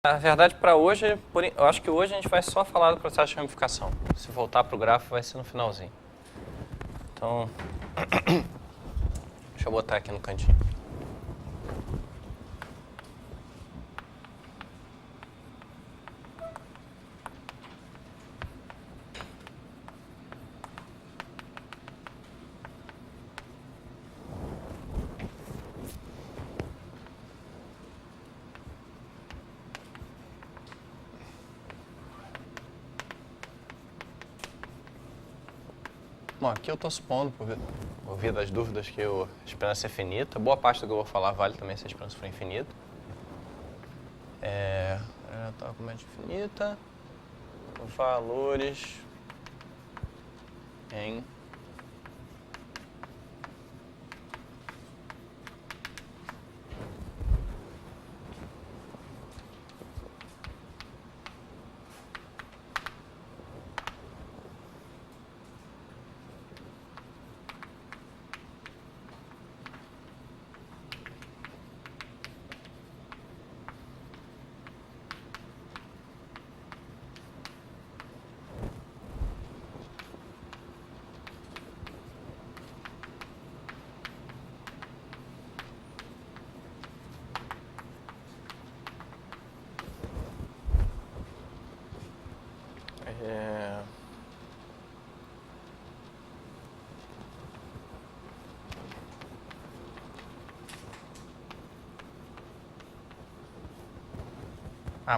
Na verdade, para hoje, eu acho que hoje a gente vai só falar do processo de ramificação. Se voltar para o gráfico, vai ser no finalzinho. Então, deixa eu botar aqui no cantinho. Bom, aqui eu estou supondo, por via das dúvidas, que a esperança é finita. Boa parte do que eu vou falar vale também se a esperança for infinita. Argumento infinita, valores em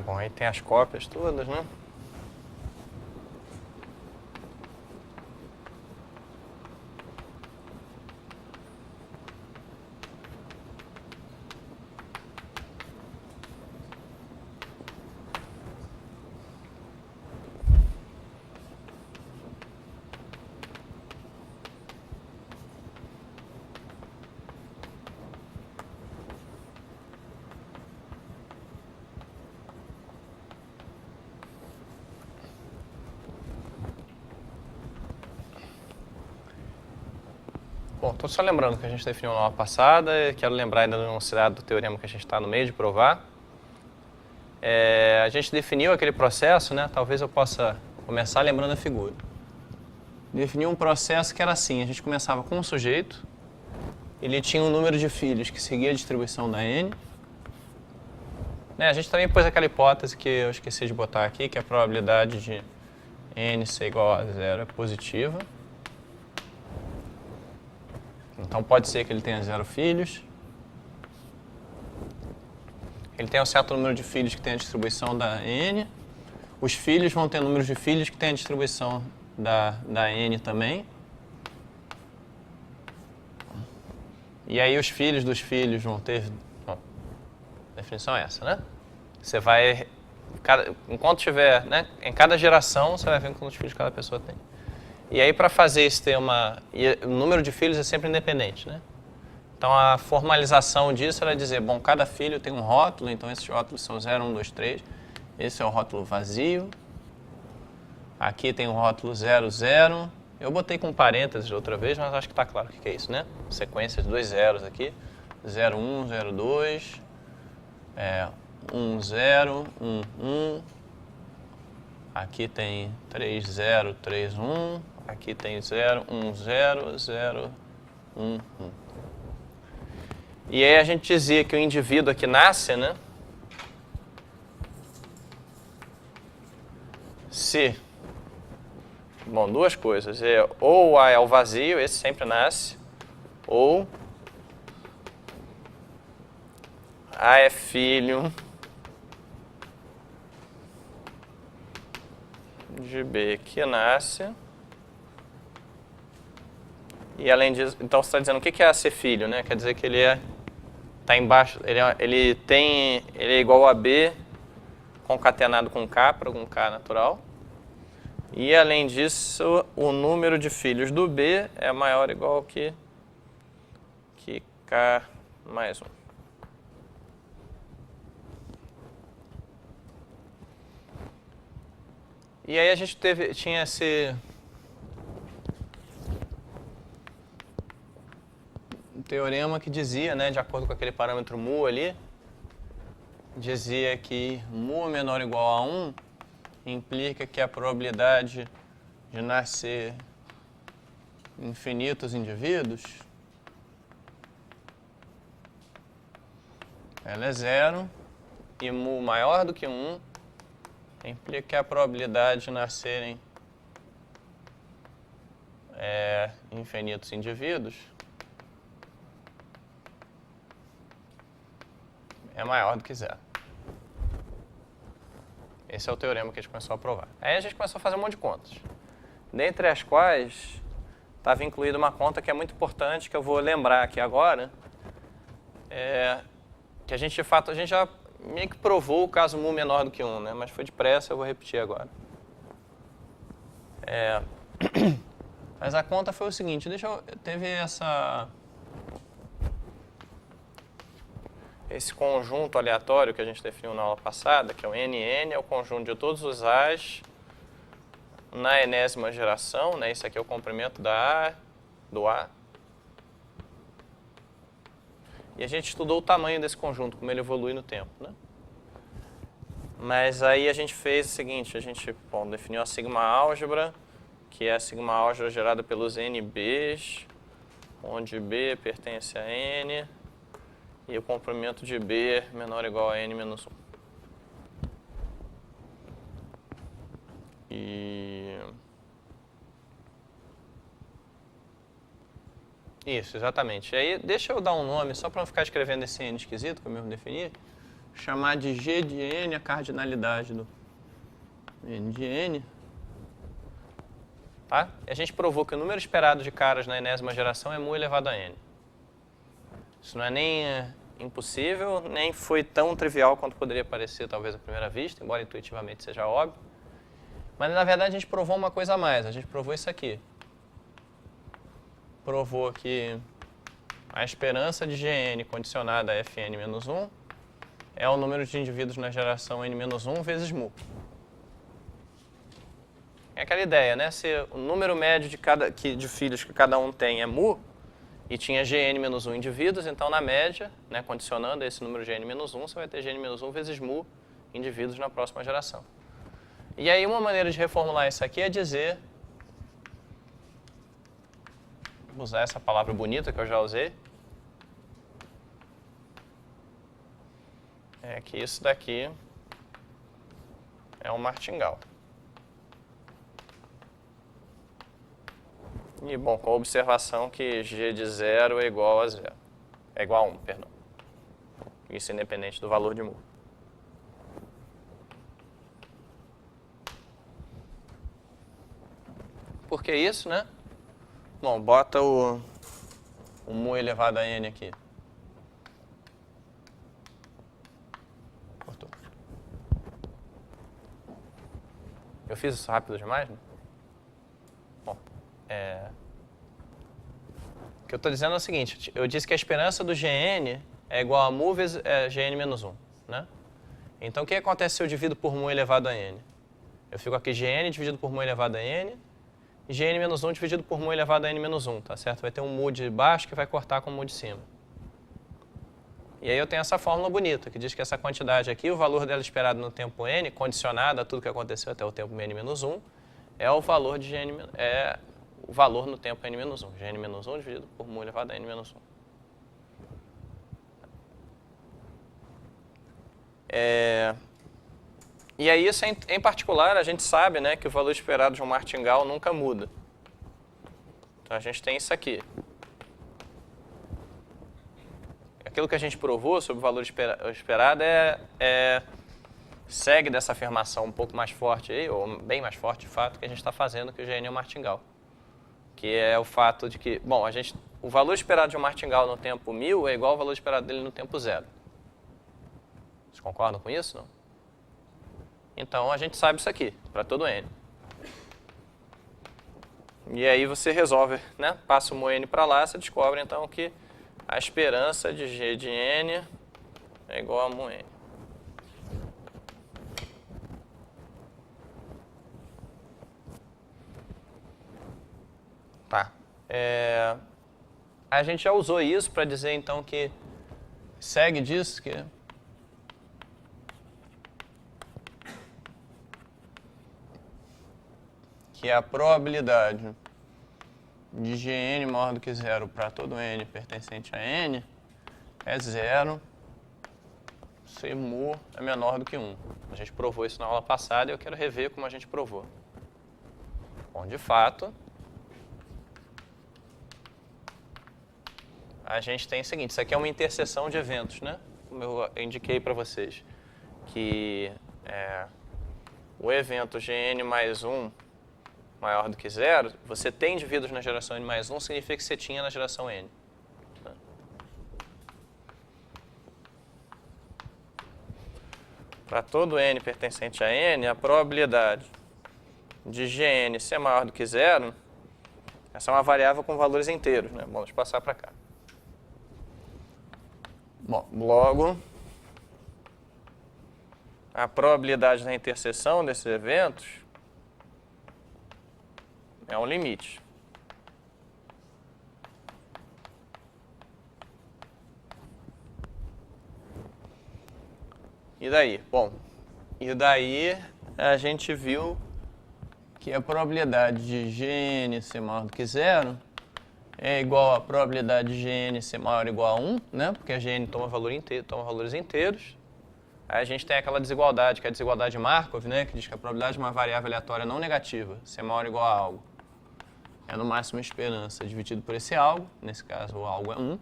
bom, aí tem as cópias todas, né? Bom, estou só lembrando que a gente definiu na aula passada, quero lembrar ainda da enunciado do teorema que a gente está no meio de provar. A gente definiu aquele processo, né? Talvez eu possa começar lembrando a figura. Definiu um processo que era assim, a gente começava com um sujeito, ele tinha um número de filhos que seguia a distribuição da n. A gente também pôs aquela hipótese que eu esqueci de botar aqui, que a probabilidade de n ser igual a zero é positiva. Então pode ser que ele tenha 0 filhos. Ele tem um certo número de filhos que tem a distribuição da n. Os filhos vão ter números de filhos que tem a distribuição da n também. E aí os filhos dos filhos vão ter... Bom, a definição é essa, né? Você vai... enquanto tiver... né, em cada geração, você vai ver quantos filhos cada pessoa tem. E aí, para fazer isso ter uma... o número de filhos é sempre independente, né? Então, a formalização disso era dizer, bom, cada filho tem um rótulo, então esses rótulos são 0, 1, 2, 3. Esse é o rótulo vazio. Aqui tem o rótulo 0, 0. Eu botei com parênteses outra vez, mas acho que está claro o que é isso, né? Sequência de 2 zeros aqui. 0, 1, 0, 2. 1, 0, 1, 1. Aqui tem 3, 0, 3, 1. Aqui tem 0, 1, 0, 0, 1, 1. E aí a gente dizia que o indivíduo aqui nasce, né? Se... Bom, duas coisas. Ou A é o vazio, esse sempre nasce. Ou A é filho de B que nasce. E além disso, então você está dizendo o que é ser filho, né? Quer dizer que ele está embaixo, ele é igual a B concatenado com K, para algum K natural. E além disso, o número de filhos do B é maior ou igual que K mais 1. E aí a gente tinha esse teorema que dizia, né, de acordo com aquele parâmetro mu ali, dizia que mu menor ou igual a 1 implica que a probabilidade de nascer infinitos indivíduos ela é 0 e mu maior do que 1 implica que a probabilidade de nascerem infinitos indivíduos é maior do que 0. Esse é o teorema que a gente começou a provar. Aí a gente começou a fazer um monte de contas, dentre as quais estava incluída uma conta que é muito importante, que eu vou lembrar aqui agora, que a gente, de fato, a gente já meio que provou o caso mu menor do que 1, né? Mas foi depressa, eu vou repetir agora. Mas a conta foi o seguinte, teve esse conjunto aleatório que a gente definiu na aula passada, que é o NN, é o conjunto de todos os A's na enésima geração, né? Isso aqui é o comprimento do A. E a gente estudou o tamanho desse conjunto, como ele evolui no tempo, né? Mas aí a gente fez o seguinte, a gente definiu a sigma álgebra, que é a sigma álgebra gerada pelos NBs, onde B pertence a N, e o comprimento de B menor ou igual a N menos 1. Isso, exatamente. E aí, deixa eu dar um nome, só para não ficar escrevendo esse N esquisito, que eu mesmo defini, chamar de G de N a cardinalidade do N de N. Tá? E a gente provou que o número esperado de caras na enésima geração é mu elevado a N. Isso não é nem impossível, nem foi tão trivial quanto poderia parecer, talvez, à primeira vista, embora intuitivamente seja óbvio. Mas, na verdade, a gente provou uma coisa a mais. A gente provou isso aqui. Provou que a esperança de Gn condicionada a Fn-1 é o número de indivíduos na geração N-1 vezes mu. É aquela ideia, né? Se o número médio de filhos que cada um tem é mu, e tinha Gn-1 indivíduos, então na média, né, condicionando esse número Gn-1, você vai ter Gn-1 vezes mu indivíduos na próxima geração. E aí uma maneira de reformular isso aqui é dizer, vou usar essa palavra bonita que eu já usei, é que isso daqui é um martingale. E, bom, com a observação que g de 0 é igual a 0. É igual a 1, perdão. Isso independente do valor de mu. Por que isso, né? Bom, bota o mu elevado a n aqui. Cortou. Eu fiz isso rápido demais, né? Bom, o que eu estou dizendo é o seguinte, eu disse que a esperança do Gn é igual a mu vezes Gn menos 1, né? Então, o que acontece se eu divido por mu elevado a n? Eu fico aqui Gn dividido por mu elevado a n, e Gn menos 1 dividido por mu elevado a n menos 1, tá certo? Vai ter um mu de baixo que vai cortar com o mu de cima. E aí eu tenho essa fórmula bonita, que diz que essa quantidade aqui, o valor dela esperado no tempo n, condicionado a tudo que aconteceu até o tempo n menos 1, é o valor de o valor no tempo n menos 1. Gn menos 1 dividido por mu elevado a n menos 1. E aí, isso em particular, a gente sabe, né, que o valor esperado de um martingale nunca muda. Então, a gente tem isso aqui. Aquilo que a gente provou sobre o valor esperado segue dessa afirmação um pouco mais forte, aí, ou bem mais forte, de fato, que a gente está fazendo, que o Gn é um martingale. Que é o fato de que, bom, o valor esperado de um martingale no tempo 1000 é igual ao valor esperado dele no tempo 0. Vocês concordam com isso, não? Então, a gente sabe isso aqui, para todo n. E aí você resolve, né? Passa o mu n para lá, você descobre, então, que a esperança de g de n é igual a mu n. Tá. A gente já usou isso para dizer, então, que segue disso, que que a probabilidade de Gn maior do que zero para todo n pertencente a n é zero se mu é menor do que 1. A gente provou isso na aula passada e eu quero rever como a gente provou. Bom, de fato, a gente tem o seguinte, isso aqui é uma interseção de eventos, né? Como eu indiquei para vocês, que o evento Gn mais 1 maior do que zero, você tem indivíduos na geração n mais 1, significa que você tinha na geração n. Para todo n pertencente a n, a probabilidade de Gn ser maior do que zero, essa é uma variável com valores inteiros, né? Bom, vamos passar para cá. Bom, logo, a probabilidade da interseção desses eventos é um limite. E daí? Bom, e daí a gente viu que a probabilidade de Gn ser maior do que zero é igual à probabilidade de Gn ser maior ou igual a 1, né? Porque a Gn toma valores inteiros. Aí a gente tem aquela desigualdade, que é a desigualdade de Markov, né? Que diz que a probabilidade de uma variável aleatória não negativa ser maior ou igual a algo é no máximo a esperança dividido por esse algo. Nesse caso, o algo é 1.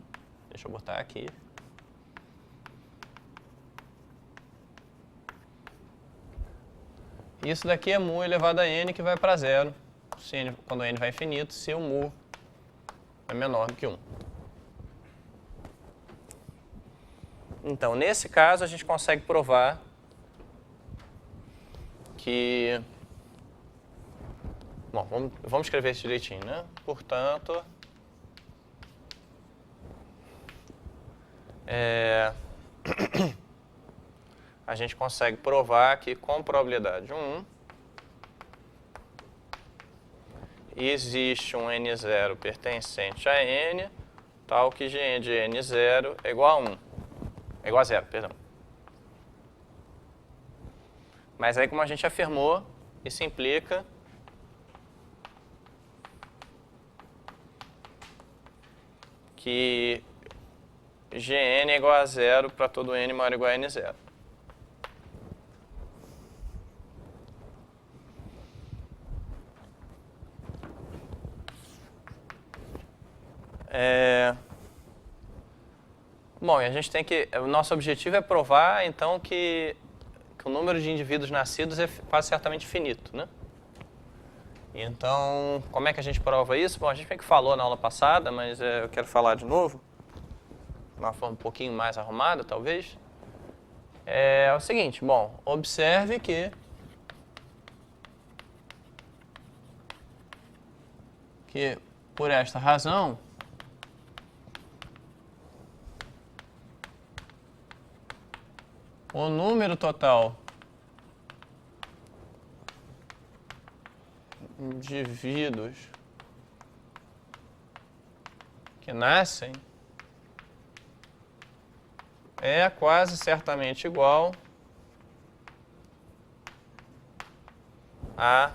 Deixa eu botar aqui. Isso daqui é mu elevado a n, que vai para zero, quando n vai infinito, se o mu é menor do que 1. Então, nesse caso, a gente consegue provar que... Bom, vamos escrever isso direitinho, né? Portanto, a gente consegue provar que com probabilidade 1 existe um n0 pertencente a n, tal que Gn de n0 é igual a 1. É igual a 0, perdão. Mas aí, como a gente afirmou, isso implica que Gn é igual a 0 para todo n maior ou igual a n0. Bom, e a gente tem que... O nosso objetivo é provar, então, que o número de indivíduos nascidos é quase certamente finito, né? Então, como é que a gente prova isso? Bom, a gente meio que falou na aula passada, mas eu quero falar de novo, de uma forma um pouquinho mais arrumada, talvez. É o seguinte, bom, observe que por esta razão, o número total de indivíduos que nascem é quase certamente igual a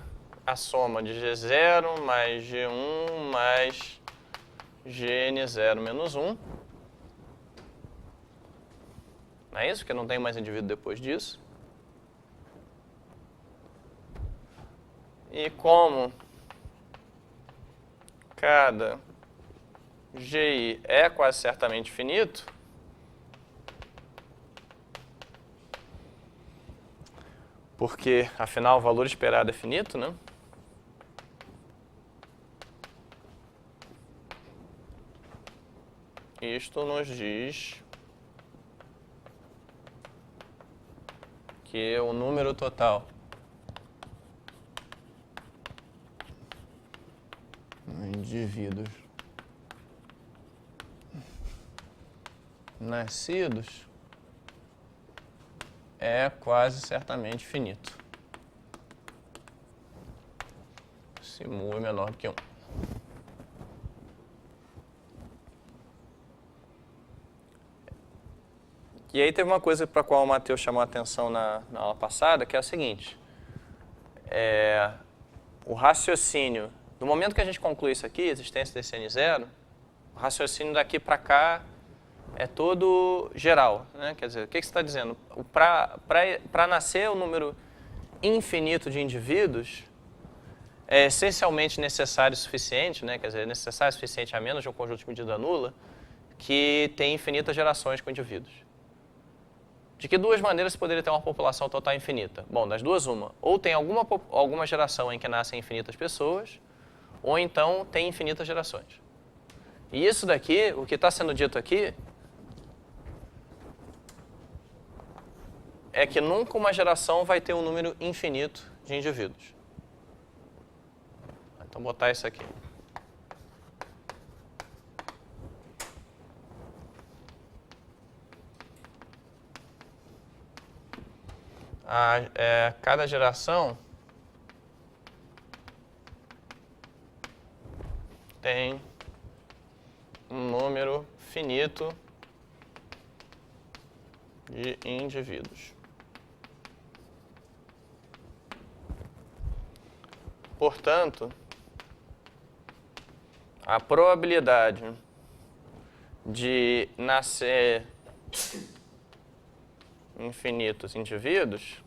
soma de G0 mais G1 mais Gn0 menos 1. Não é isso? Porque não tem mais indivíduo depois disso. E como cada GI é quase certamente finito, porque, afinal, o valor esperado é finito, né? Isto nos diz que o número total de indivíduos nascidos é quase certamente finito, se mu é menor do que 1. E aí teve uma coisa para a qual o Matheus chamou a atenção na aula passada, que é a seguinte. o raciocínio, no momento que a gente conclui isso aqui, a existência desse N0, o raciocínio daqui para cá é todo geral, né? Quer dizer, o que você está dizendo? Para nascer o número infinito de indivíduos, é essencialmente necessário o suficiente, né? Quer dizer, é necessário o suficiente a menos de um conjunto de medida nula, que tem infinitas gerações com indivíduos. De que duas maneiras você poderia ter uma população total infinita? Bom, das duas, uma. Ou tem alguma geração em que nascem infinitas pessoas, ou então tem infinitas gerações. E isso daqui, o que está sendo dito aqui, é que nunca uma geração vai ter um número infinito de indivíduos. Então, vou botar isso aqui. Cada geração tem um número finito de indivíduos. Portanto, a probabilidade de nascer infinitos indivíduos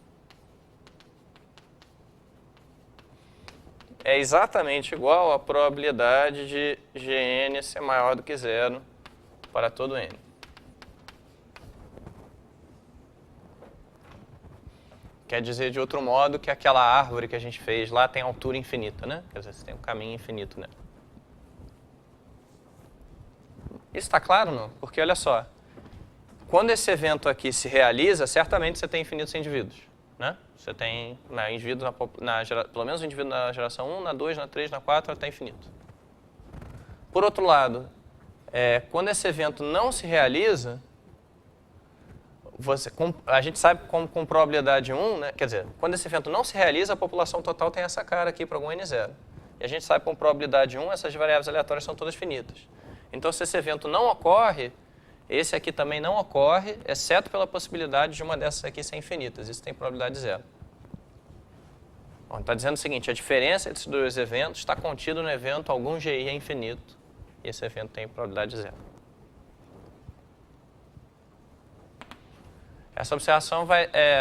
é exatamente igual à probabilidade de Gn ser maior do que zero para todo n. Quer dizer, de outro modo, que aquela árvore que a gente fez lá tem altura infinita, né? Quer dizer, você tem um caminho infinito nela. Isso está claro, não? Porque, olha só, quando esse evento aqui se realiza, certamente você tem infinitos indivíduos, né? Você tem indivíduos pelo menos um indivíduo na geração 1, na 2, na 3, na 4, até infinito. Por outro lado, quando esse evento não se realiza, a gente sabe como com probabilidade 1, né? Quer dizer, quando esse evento não se realiza, a população total tem essa cara aqui para algum n0. E a gente sabe com probabilidade 1, essas variáveis aleatórias são todas finitas. Então, se esse evento não ocorre, esse aqui também não ocorre, exceto pela possibilidade de uma dessas aqui ser infinitas. Isso tem probabilidade 0. Está dizendo o seguinte, a diferença entre esses dois eventos está contida no evento algum GI é infinito, e esse evento tem probabilidade 0. Essa observação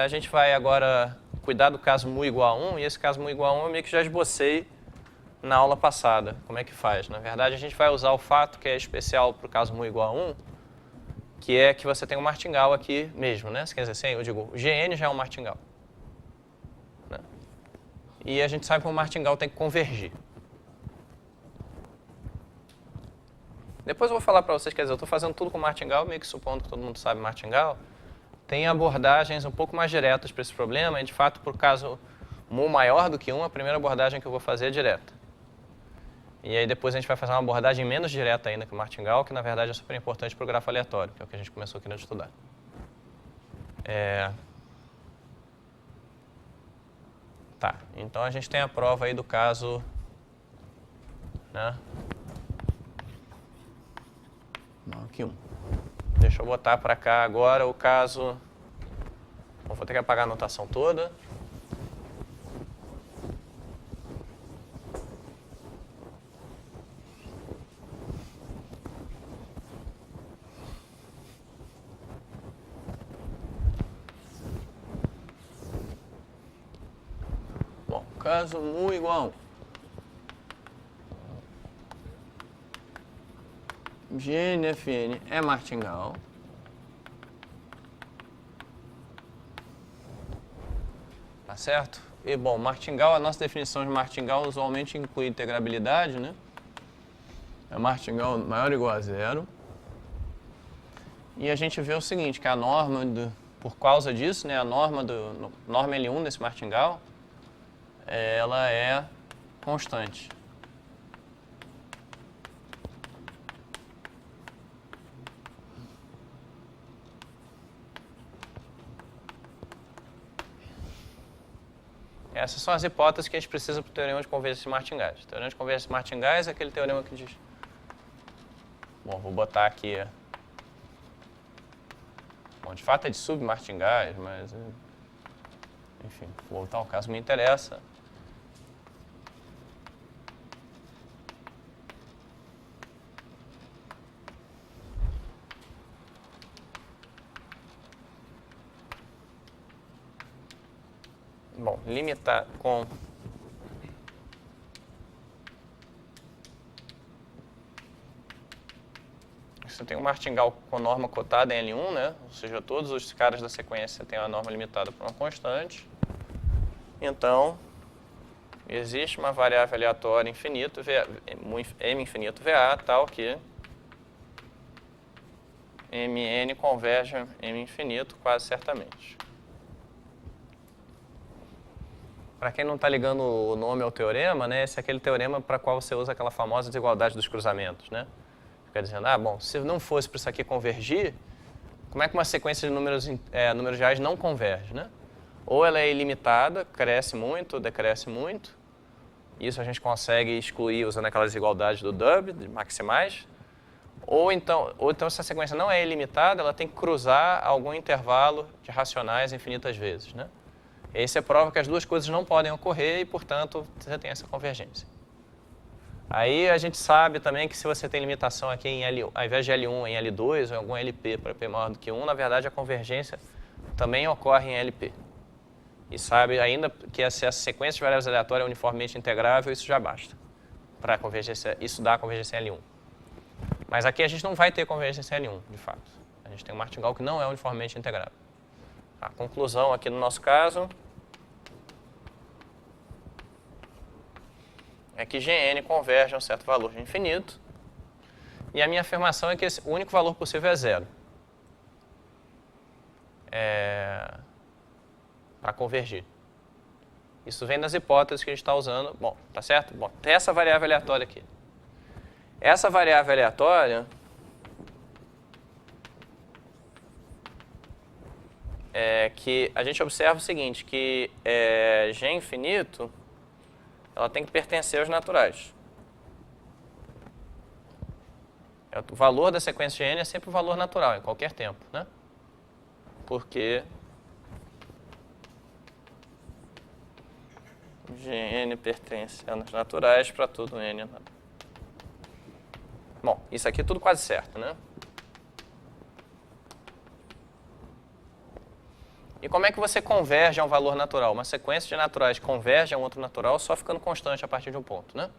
a gente vai agora cuidar do caso mu igual a 1, e esse caso mu igual a 1 eu meio que já esbocei na aula passada. Como é que faz? Na verdade, a gente vai usar o fato que é especial para o caso mu igual a 1, que é que você tem um martingale aqui mesmo, né? Quer dizer, assim, eu digo, o Gn já é um martingale. Né? E a gente sabe que o martingale tem que convergir. Depois eu vou falar para vocês, quer dizer, eu estou fazendo tudo com martingale, meio que supondo que todo mundo sabe martingale. Tem abordagens um pouco mais diretas para esse problema, e de fato, por caso mu maior do que 1, a primeira abordagem que eu vou fazer é direta. E aí depois a gente vai fazer uma abordagem menos direta ainda que o martingale, que na verdade é super importante para o grafo aleatório, que é o que a gente começou querendo estudar. Tá, então a gente tem a prova aí do caso, né? Não, aqui 1. Deixa eu botar para cá agora o caso. Bom, vou ter que apagar a anotação toda. Bom, caso mu igual a 1. GNFN é martingale. Tá certo? E, bom, martingale, a nossa definição de martingale usualmente inclui integrabilidade, né? É martingale maior ou igual a 0. E a gente vê o seguinte, que a norma, por causa disso, né, a norma L1 desse martingale, ela é constante. Essas são as hipóteses que a gente precisa para o teorema de convergência de martingais. O teorema de convergência de martingais é aquele teorema que diz... Bom, vou botar aqui... Bom, de fato é de submartingais, mas... Enfim, vou voltar ao caso que me interessa. Bom, limitar com você tem um martingale com norma cotada em L1, né? Ou seja, todos os caras da sequência têm a norma limitada por uma constante. Então, existe uma variável aleatória infinito, M infinito VA, tal que Mn converge a M infinito quase certamente. Para quem não está ligando o nome ao teorema, né, esse é aquele teorema para qual você usa aquela famosa desigualdade dos cruzamentos, né? Fica dizendo, bom, se não fosse para isso aqui convergir, como é que uma sequência de números reais não converge, né? Ou ela é ilimitada, cresce muito, decresce muito. Isso a gente consegue excluir usando aquelas desigualdades do Dub, de maximais. Ou então se a sequência não é ilimitada, ela tem que cruzar algum intervalo de racionais infinitas vezes, né? E aí você prova que as duas coisas não podem ocorrer e, portanto, você tem essa convergência. Aí a gente sabe também que se você tem limitação aqui em L1, ao invés de L1 em L2 ou em algum LP para P maior do que 1, na verdade a convergência também ocorre em LP. E sabe ainda que se essa sequência de variáveis aleatórias é uniformemente integrável, isso já basta. Para convergência, isso dá a convergência em L1. Mas aqui a gente não vai ter convergência em L1, de fato. A gente tem um martingale que não é uniformemente integrável. A conclusão aqui no nosso caso é que Gn converge a um certo valor de infinito. E a minha afirmação é que o único valor possível é zero. Para convergir. Isso vem das hipóteses que a gente está usando. Bom, tá certo? Bom, tem essa variável aleatória aqui. Essa variável aleatória é que a gente observa o seguinte, que G infinito ela tem que pertencer aos naturais. O valor da sequência de n é sempre o valor natural, em qualquer tempo, né? Porque Gn pertence aos naturais para tudo n. Bom, isso aqui é tudo quase certo, né? E como é que você converge a um valor natural? Uma sequência de naturais converge a um outro natural só ficando constante a partir de um ponto, né?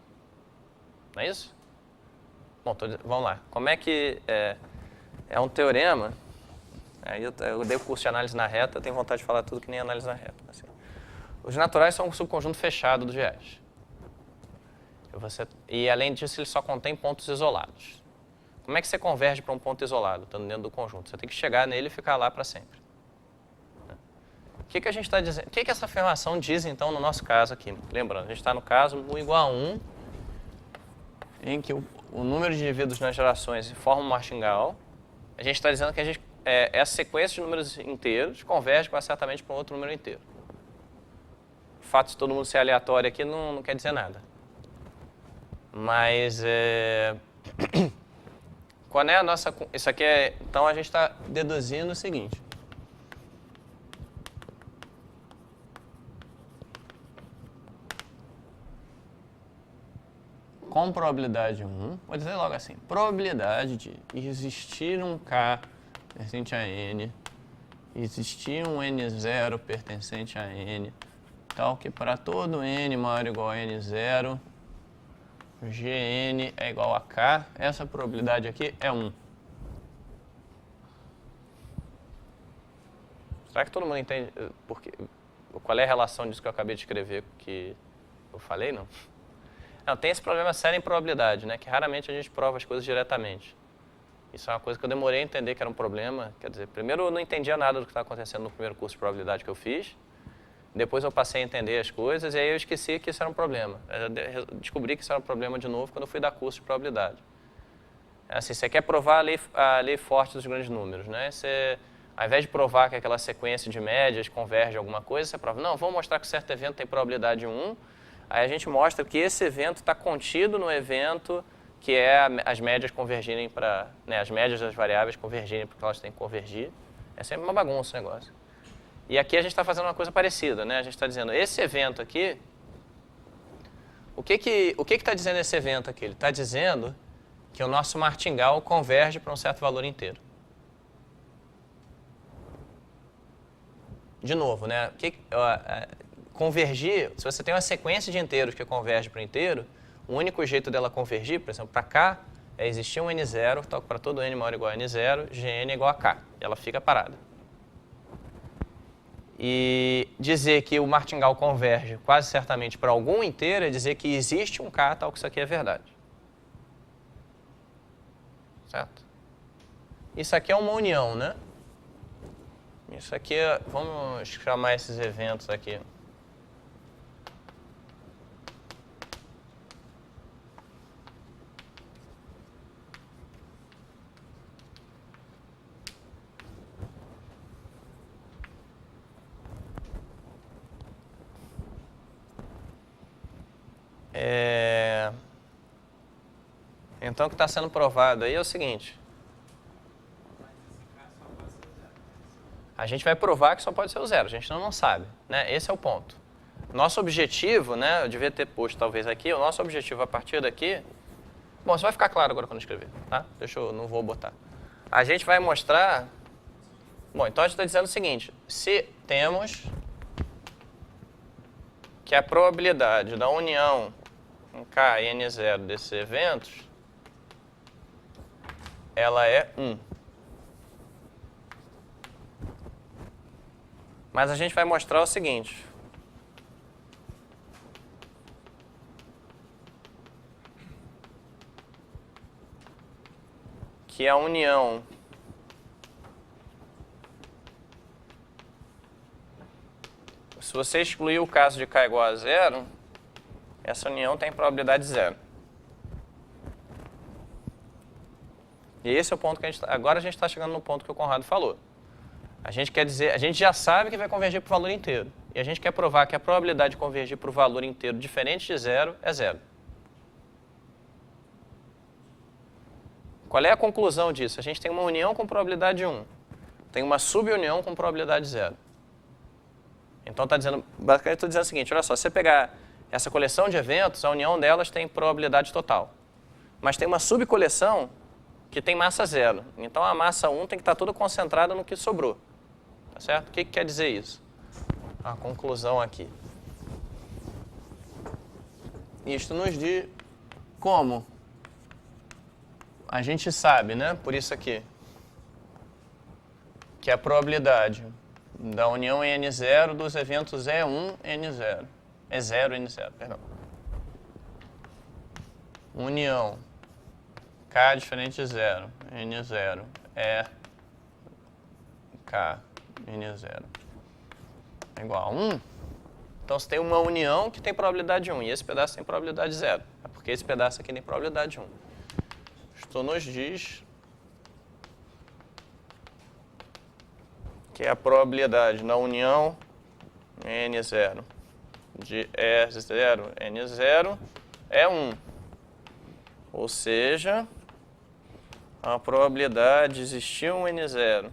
Não é isso? Bom, vamos lá. Como é que é um teorema? Aí eu dei o curso de análise na reta, eu tenho vontade de falar tudo que nem análise na reta. Assim. Os naturais são um subconjunto fechado dos reais. E além disso, ele só contém pontos isolados. Como é que você converge para um ponto isolado, estando dentro do conjunto? Você tem que chegar nele e ficar lá para sempre. O que a gente está dizendo? O que essa afirmação diz, então, no nosso caso aqui? Lembrando, a gente está no caso mu igual a 1, em que o número de indivíduos nas gerações forma um martingale. A gente está dizendo que essa sequência de números inteiros converge quase certamente para um outro número inteiro. O fato de todo mundo ser aleatório aqui não quer dizer nada. Mas, qual é a nossa... Isso aqui então, a gente está deduzindo o seguinte. Com probabilidade 1, vou dizer logo assim, probabilidade de existir um K pertencente a N, existir um N0 pertencente a N, tal que para todo N maior ou igual a N0, Gn é igual a K, essa probabilidade aqui é 1. Será que todo mundo entende qual é a relação disso que eu acabei de escrever que eu falei, não? Não, tem esse problema sério em probabilidade, né? Que raramente a gente prova as coisas diretamente. Isso é uma coisa que eu demorei a entender que era um problema. Quer dizer, primeiro eu não entendia nada do que estava acontecendo no primeiro curso de probabilidade que eu fiz. Depois eu passei a entender as coisas e aí eu esqueci que isso era um problema. Eu descobri que isso era um problema de novo quando eu fui dar curso de probabilidade. Assim, você quer provar a lei forte dos grandes números, né? Você, ao invés de provar que aquela sequência de médias converge a alguma coisa, você prova, não, vamos mostrar que certo evento tem probabilidade 1. Aí a gente mostra que esse evento está contido no evento que é as médias convergirem para... Né, as médias das variáveis convergirem porque elas têm que convergir. É sempre uma bagunça o negócio. E aqui a gente está fazendo uma coisa parecida, né? A gente está dizendo, esse evento aqui... O que está dizendo esse evento aqui? Ele está dizendo que o nosso martingale converge para um certo valor inteiro. De novo, né? convergir, se você tem uma sequência de inteiros que converge para o inteiro, o único jeito dela convergir, por exemplo, para K, é existir um N0, tal, para todo N maior ou igual a N0, Gn é igual a K. E ela fica parada. E dizer que o martingale converge quase certamente para algum inteiro é dizer que existe um K, tal que isso aqui é verdade. Certo? Isso aqui é uma união, né? Isso aqui, vamos chamar esses eventos aqui. Então, o que está sendo provado aí é o seguinte. A gente vai provar que só pode ser o zero, a gente não sabe, né? Esse é o ponto. Nosso objetivo, né? Eu devia ter posto talvez aqui, o nosso objetivo a partir daqui... Bom, isso vai ficar claro agora quando eu escrever, tá? Não vou botar. A gente vai mostrar... Bom, então a gente está dizendo o seguinte, se temos que a probabilidade da união em K e N0 desses eventos, ela é 1. Mas a gente vai mostrar o seguinte. Que a união se você excluir o caso de K igual a 0, essa união tem probabilidade 0. E esse é o ponto que agora a gente está chegando no ponto que o Conrado falou. A gente quer dizer, a gente já sabe que vai convergir para o valor inteiro. E a gente quer provar que a probabilidade de convergir para o valor inteiro diferente de 0 é 0. Qual é a conclusão disso? A gente tem uma união com probabilidade 1. Tem uma subunião com probabilidade 0. Então, basicamente estou dizendo o seguinte, olha só, se você pegar essa coleção de eventos, a união delas tem probabilidade total. Mas tem uma subcoleção que tem massa 0. Então, a massa 1 tem que estar toda concentrada no que sobrou. Tá certo? O que quer dizer isso? A conclusão aqui. Isto nos diz como a gente sabe, né, por isso aqui, que a probabilidade da união em N0 dos eventos é 1 N0. É 0 N0, perdão. União K diferente de 0, N0 é K N0 é igual a 1. Então, você tem uma união que tem probabilidade 1 e esse pedaço tem probabilidade 0. É porque esse pedaço aqui tem probabilidade 1. Isto nos diz que a probabilidade na união N0 de E0 N0 é 1. Ou seja, a probabilidade de existir um N0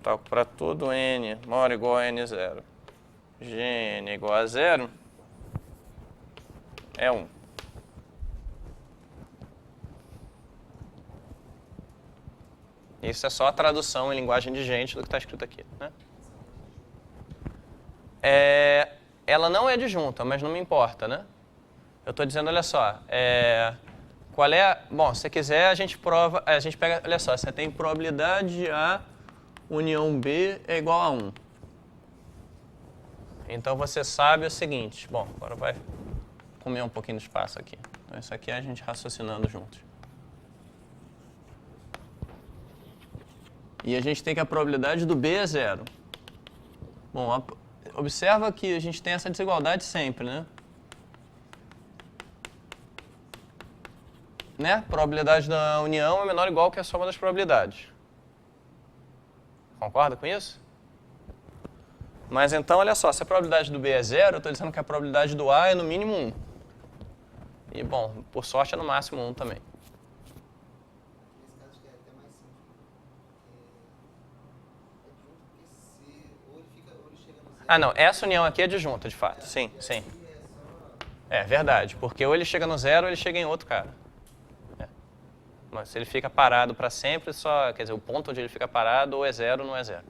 tal para todo N maior ou igual a N0, Gn igual a 0, é 1. Isso é só a tradução em linguagem de gente do que está escrito aqui, né? Ela não é disjunta, mas não me importa, né? Eu estou dizendo, olha só, qual é... Bom, se você quiser, a gente prova... A gente pega... Olha só, você tem probabilidade A união B é igual a 1. Então, você sabe o seguinte... Bom, agora vai comer um pouquinho de espaço aqui. Então, isso aqui é a gente raciocinando juntos. E a gente tem que a probabilidade do B é 0. Bom, observa que a gente tem essa desigualdade sempre, né? Probabilidade da união é menor ou igual que a soma das probabilidades. Concorda com isso? Mas então, olha só, se a probabilidade do B é 0, eu estou dizendo que a probabilidade do A é no mínimo 1. E, bom, por sorte é no máximo 1 também. Nesse caso, que é até mais simples. Ou ele chega no 0. Ah, não, essa união aqui é disjunta, de fato. Sim, sim. É verdade, porque ou ele chega no 0 ou ele chega em outro cara. Mas se ele fica parado para sempre, só, quer dizer, o ponto onde ele fica parado ou é 0 ou não é 0.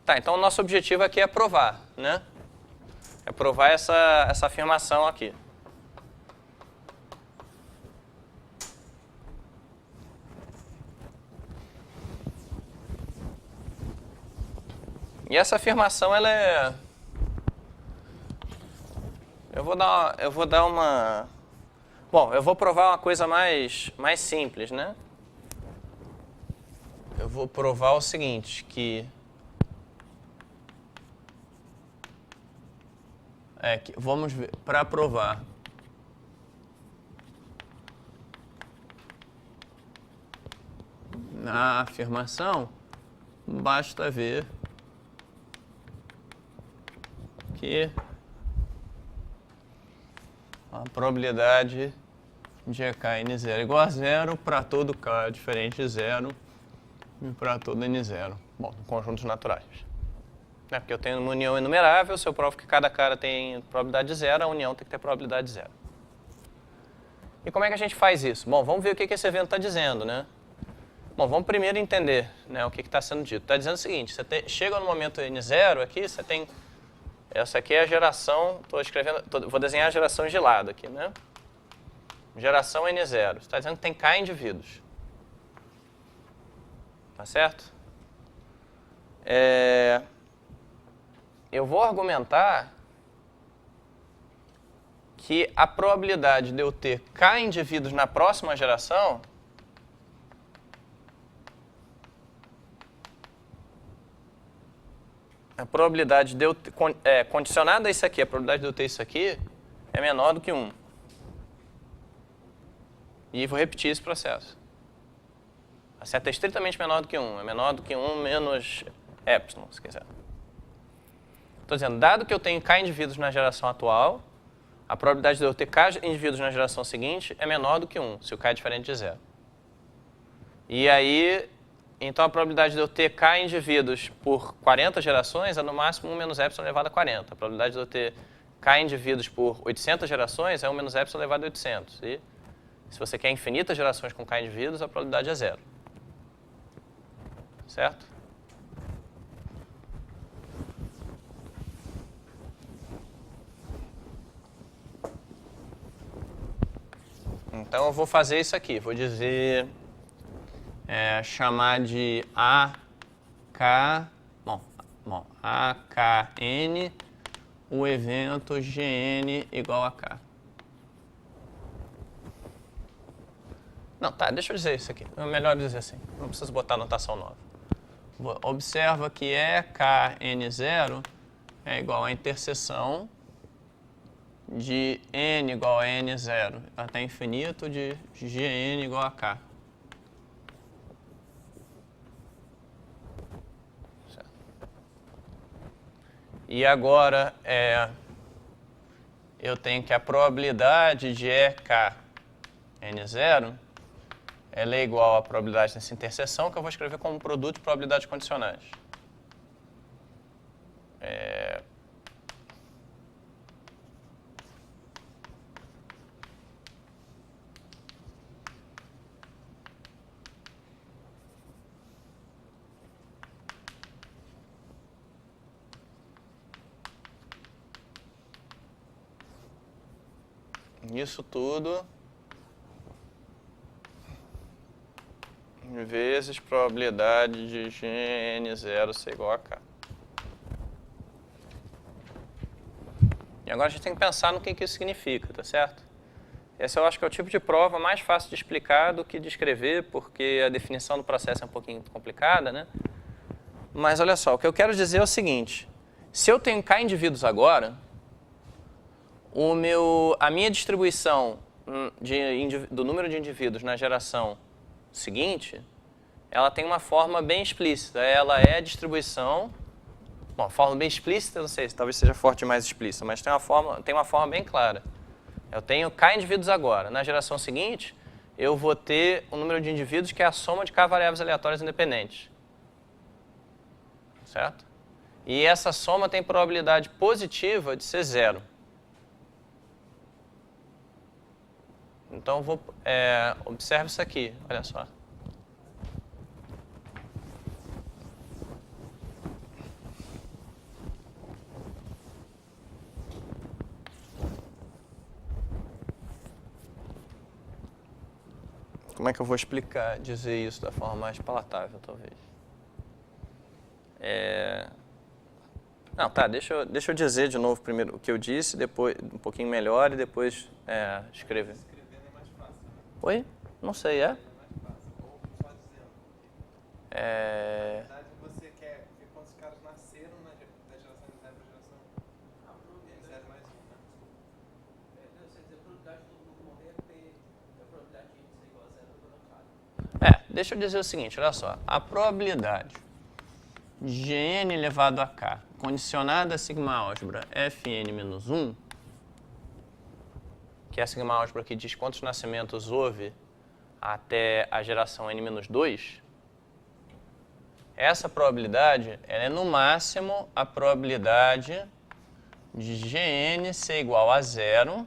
Tá, então o nosso objetivo aqui é provar, né? É provar essa afirmação aqui. E essa afirmação, ela é... Eu vou dar uma... Bom, eu vou provar uma coisa mais simples, né? Eu vou provar o seguinte, que vamos ver, para provar na afirmação, basta ver que a probabilidade de EK N0 é igual a zero para todo K diferente de zero e para todo N0. Bom, conjuntos naturais. Porque eu tenho uma união enumerável, se eu provo que cada cara tem probabilidade de zero, a união tem que ter probabilidade de zero. E como é que a gente faz isso? Bom, vamos ver o que esse evento está dizendo, né? Bom, vamos primeiro entender, né, o que está sendo dito. Está dizendo o seguinte, chega no momento N0 aqui, você tem... Essa aqui é a geração, vou desenhar a geração de lado aqui, né? Geração N0. Você está dizendo que tem K indivíduos. Tá certo? Eu vou argumentar que a probabilidade de eu ter K indivíduos na próxima geração a probabilidade de eu condicionada a isso aqui, a probabilidade de eu ter isso aqui é menor do que 1. E vou repetir esse processo. A seta é estritamente menor do que 1. É menor do que 1 menos epsilon, se quiser. Estou dizendo, dado que eu tenho K indivíduos na geração atual, a probabilidade de eu ter K indivíduos na geração seguinte é menor do que 1, se o K é diferente de 0. E aí, então a probabilidade de eu ter K indivíduos por 40 gerações é no máximo 1 menos epsilon elevado a 40. A probabilidade de eu ter K indivíduos por 800 gerações é 1 menos epsilon elevado a 800. E se você quer infinitas gerações com K indivíduos, a probabilidade é 0. Certo? Então eu vou fazer isso aqui. Vou dizer... chamar de AK... Bom, AKN, o evento GN igual a K. Não, tá, deixa eu dizer isso aqui. É melhor dizer assim. Não preciso botar anotação nova. Observa que EKN0 é igual à interseção de N igual a N0 até infinito de GN igual a K. Certo. E agora eu tenho que a probabilidade de EKN0 ela é igual à probabilidade dessa interseção, que eu vou escrever como produto de probabilidades condicionais. Isso tudo vezes probabilidade de GN0 ser igual a K. E agora a gente tem que pensar no que isso significa, tá certo? Esse eu acho que é o tipo de prova mais fácil de explicar do que de escrever, porque a definição do processo é um pouquinho complicada, né? Mas olha só, o que eu quero dizer é o seguinte. Se eu tenho K indivíduos agora, a minha distribuição do número de indivíduos na geração seguinte, ela tem uma forma bem explícita. Ela é a distribuição... Bom, a forma bem explícita, não sei, talvez seja forte mais explícita, mas tem uma forma bem clara. Eu tenho K indivíduos agora. Na geração seguinte, eu vou ter o número de indivíduos que é a soma de K variáveis aleatórias independentes. Certo? E essa soma tem probabilidade positiva de ser 0. Então, observe isso aqui, olha só. Como é que eu vou explicar, dizer isso da forma mais palatável, talvez? Não, tá, deixa eu dizer de novo primeiro o que eu disse, depois um pouquinho melhor e depois escrever. Escrevendo é mais fácil, né? Oi? Não sei, é? É mais fácil. Ou só dizendo. Na verdade, você quer ver quantos caras nasceram da geração de 0 para a geração 0 mais 1, né? Você dizer a probabilidade de todo mundo morrer é P, a probabilidade de ser igual a 0 colocado. Deixa eu dizer o seguinte, olha só. A probabilidade de n elevado a k condicionada a sigma álgebra fn-1, que é a sigma álgebra que diz quantos nascimentos houve até a geração n-2, essa probabilidade ela é no máximo a probabilidade de Gn ser igual a zero,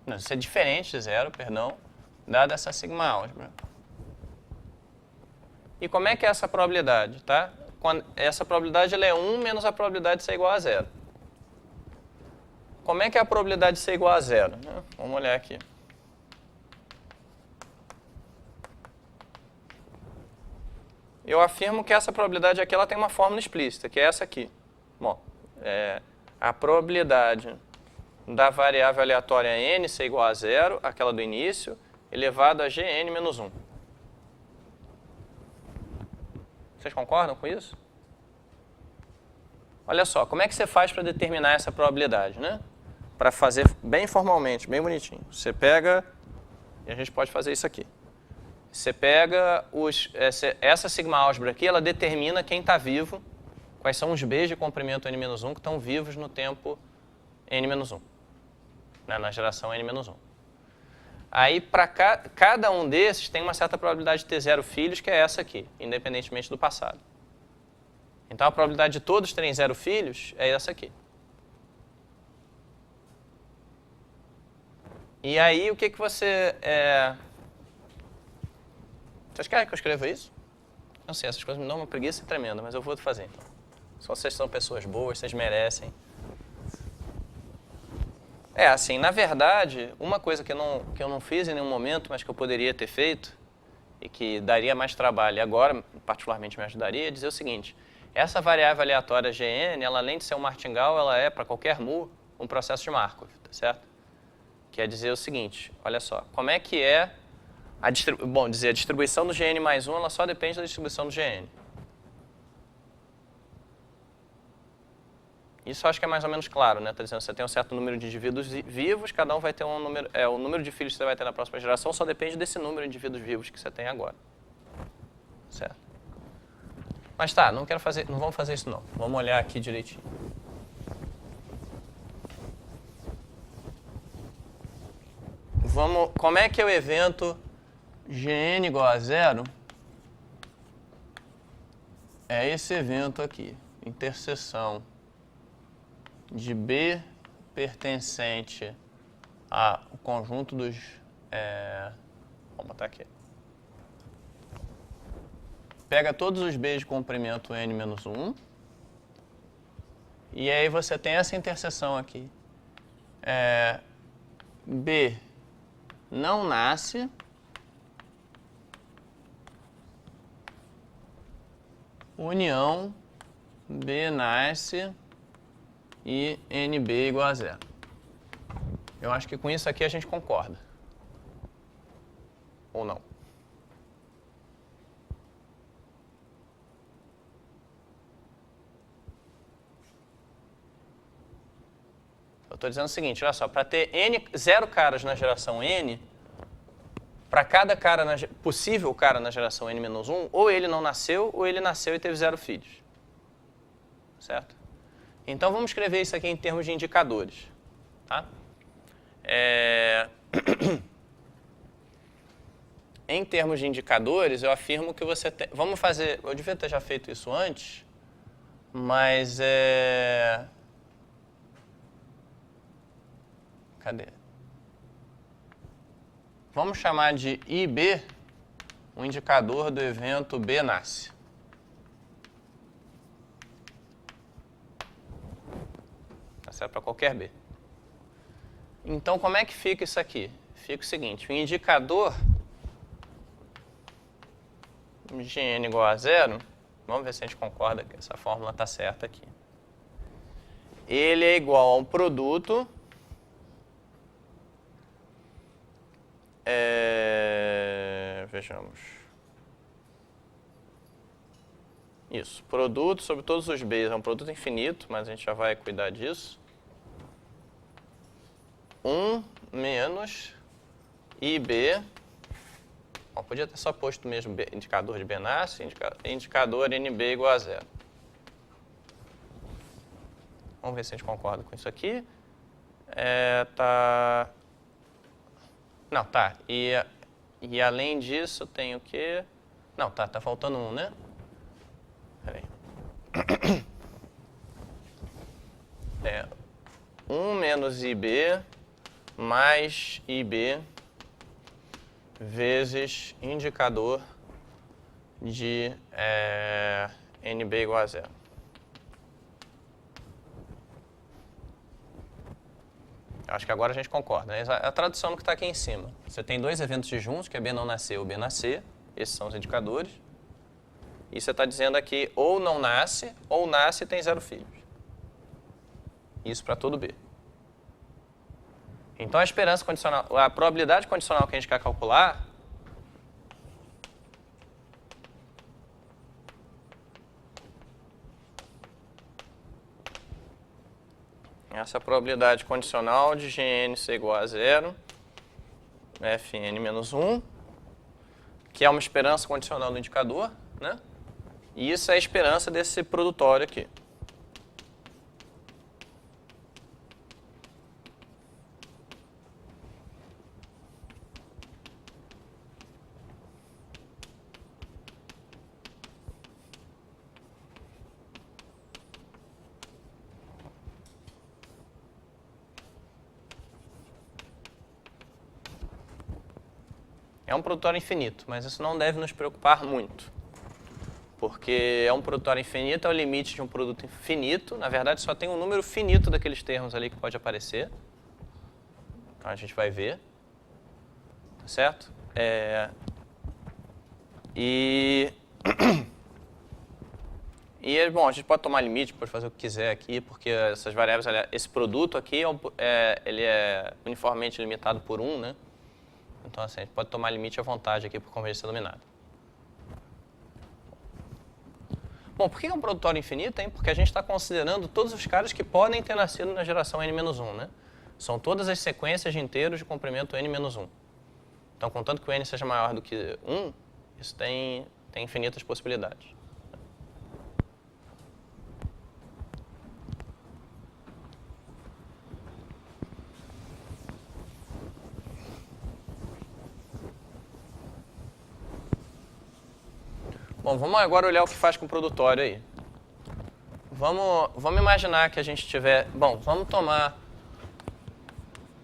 não, ser diferente de zero, perdão, dada essa sigma álgebra. E como é que é essa probabilidade, tá? Essa probabilidade ela é 1 menos a probabilidade de ser igual a zero. Como é que é a probabilidade de ser igual a zero? Vamos olhar aqui. Eu afirmo que essa probabilidade aqui ela tem uma fórmula explícita, que é essa aqui. Bom, a probabilidade da variável aleatória n ser igual a zero, aquela do início, elevado a Gn menos 1. Vocês concordam com isso? Olha só, como é que você faz para determinar essa probabilidade, né? Para fazer bem formalmente, bem bonitinho. Você pega, e a gente pode fazer isso aqui. Você pega essa sigma álgebra aqui, ela determina quem está vivo, quais são os Bs de comprimento n-1 que estão vivos no tempo n-1, né? Na geração n-1. Aí, para cada um desses, tem uma certa probabilidade de ter 0 filhos, que é essa aqui, independentemente do passado. Então, a probabilidade de todos terem 0 filhos é essa aqui. E aí, o que você... Vocês querem que eu escreva isso? Não sei, essas coisas me dão uma preguiça tremenda, mas eu vou fazer, então. Só vocês são pessoas boas, vocês merecem. Assim, na verdade, uma coisa que eu não fiz em nenhum momento, mas que eu poderia ter feito, e que daria mais trabalho, e agora particularmente me ajudaria, é dizer o seguinte: essa variável aleatória Gn, ela além de ser um martingale, ela é, para qualquer mu, um processo de Markov, tá certo? Quer dizer o seguinte, olha só, como é que é a distribuição do Gn mais 1, ela só depende da distribuição do Gn. Isso eu acho que é mais ou menos claro, né? Está dizendo que você tem um certo número de indivíduos vivos, cada um vai ter um número... o número de filhos que você vai ter na próxima geração só depende desse número de indivíduos vivos que você tem agora. Certo? Mas tá, não vamos fazer isso não. Vamos olhar aqui direitinho. Como é que é o evento Gn igual a zero? É esse evento aqui, interseção de B pertencente ao conjunto dos... vamos botar aqui. Pega todos os Bs de comprimento n-1 e aí você tem essa interseção aqui. B não nasce, união B nasce e NB igual a zero. Eu acho que com isso aqui a gente concorda. Ou não? Eu estou dizendo o seguinte, olha só, para ter 0 caras na geração N, para cada possível cara na geração N-1, ou ele não nasceu, ou ele nasceu e teve 0 filhos. Certo? Então, vamos escrever isso aqui em termos de indicadores. Tá? Em termos de indicadores, eu afirmo que você tem... Vamos fazer... Eu devia ter já feito isso antes, mas Cadê? Vamos chamar de IB um indicador do evento B nasce. Serve para qualquer B. Então, como é que fica isso aqui? Fica o seguinte, o indicador de n igual a zero, vamos ver se a gente concorda que essa fórmula está certa aqui. Ele é igual a um produto vejamos. Isso, produto sobre todos os b's é um produto infinito, mas a gente já vai cuidar disso. 1 menos IB. Bom, podia ter só posto mesmo indicador de Benassi, indicador NB igual a zero. Vamos ver se a gente concorda com isso aqui. Tá... Não, tá. E além disso tem o quê? Não, tá faltando um, né? Peraí. 1 menos IB mais IB vezes indicador de NB igual a zero. Acho que agora a gente concorda, né? A tradução do que está aqui em cima. Você tem dois eventos disjuntos, que é B não nascer ou B nascer. Esses são os indicadores. E você está dizendo aqui ou não nasce, ou nasce e tem 0 filhos. Isso para todo B. Então a esperança condicional, a probabilidade condicional que a gente quer calcular essa é a probabilidade condicional de Gn ser igual a zero, Fn menos 1, que é uma esperança condicional do indicador, né? E isso é a esperança desse produtório aqui. É um produtório infinito, mas isso não deve nos preocupar muito. Porque é um produtório infinito, é o limite de um produto infinito. Na verdade, só tem um número finito daqueles termos ali que pode aparecer. Então, a gente vai ver. Tá certo? Bom, a gente pode tomar limite, pode fazer o que quiser aqui, porque essas variáveis, esse produto aqui, ele é uniformemente limitado por 1, né? Então, assim, a gente pode tomar limite à vontade aqui por convergência dominada. Bom, por que é um produtório infinito, hein? Porque a gente está considerando todos os caras que podem ter nascido na geração n-1, né? São todas as sequências de inteiros de comprimento n-1. Então, contanto que o n seja maior do que 1, isso tem infinitas possibilidades. Bom, vamos agora olhar o que faz com o produtório aí. Vamos imaginar que a gente tiver... Bom, vamos tomar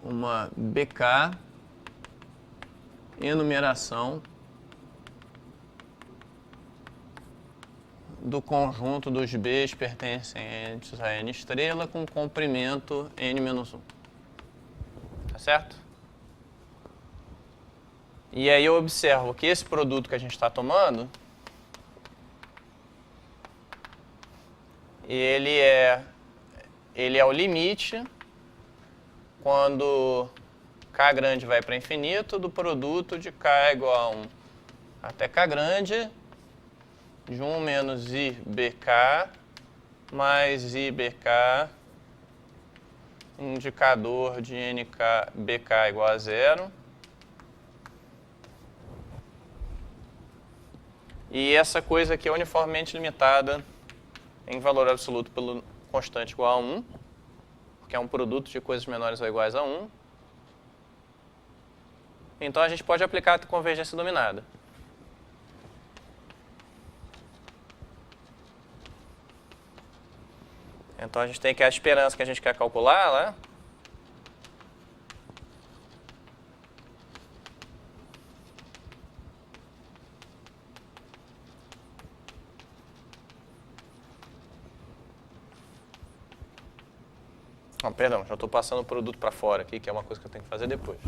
uma BK enumeração do conjunto dos B's pertencentes a n estrela com comprimento n-1. Tá certo? E aí eu observo que esse produto que a gente está tomando... Ele é o limite quando K grande vai para infinito do produto de K igual a 1 até K grande de 1 menos IBK mais IBK indicador de BK igual a zero. E essa coisa aqui é uniformemente limitada em valor absoluto pelo constante igual a 1, porque é um produto de coisas menores ou iguais a 1. Então, a gente pode aplicar a convergência dominada. Então, a gente tem que a esperança que a gente quer calcular, né? Oh, perdão, já estou passando o produto para fora aqui, que é uma coisa que eu tenho que fazer depois.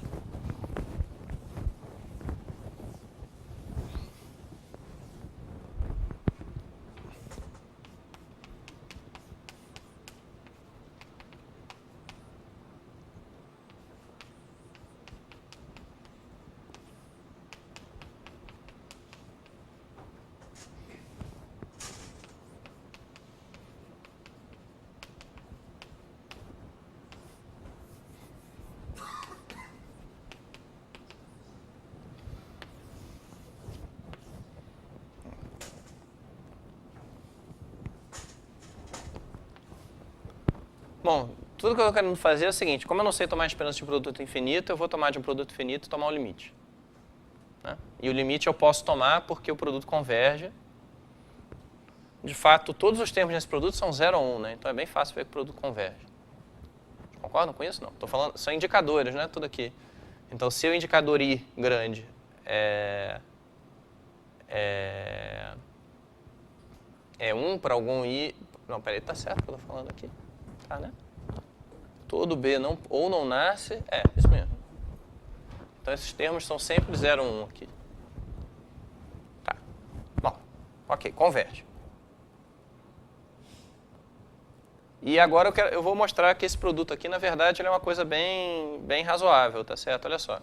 Bom, tudo que eu estou querendo fazer é o seguinte, como eu não sei tomar a esperança de produto infinito, eu vou tomar de um produto finito e tomar o limite. Né? E o limite eu posso tomar porque o produto converge. De fato, todos os termos nesse produto são 0 ou 1, né? Então é bem fácil ver que o produto converge. Concordam com isso? Não. Estou falando, são indicadores, né? Tudo aqui. Então, se o indicador I grande é 1 para algum I... Não, peraí, está certo o que eu estou falando aqui. Tá, né? Todo B não, ou não nasce... isso mesmo. Então, esses termos são sempre 0 ou 1 aqui. Tá. Bom, ok, converge. E agora eu vou mostrar que esse produto aqui, na verdade, ele é uma coisa bem razoável, tá certo? Olha só.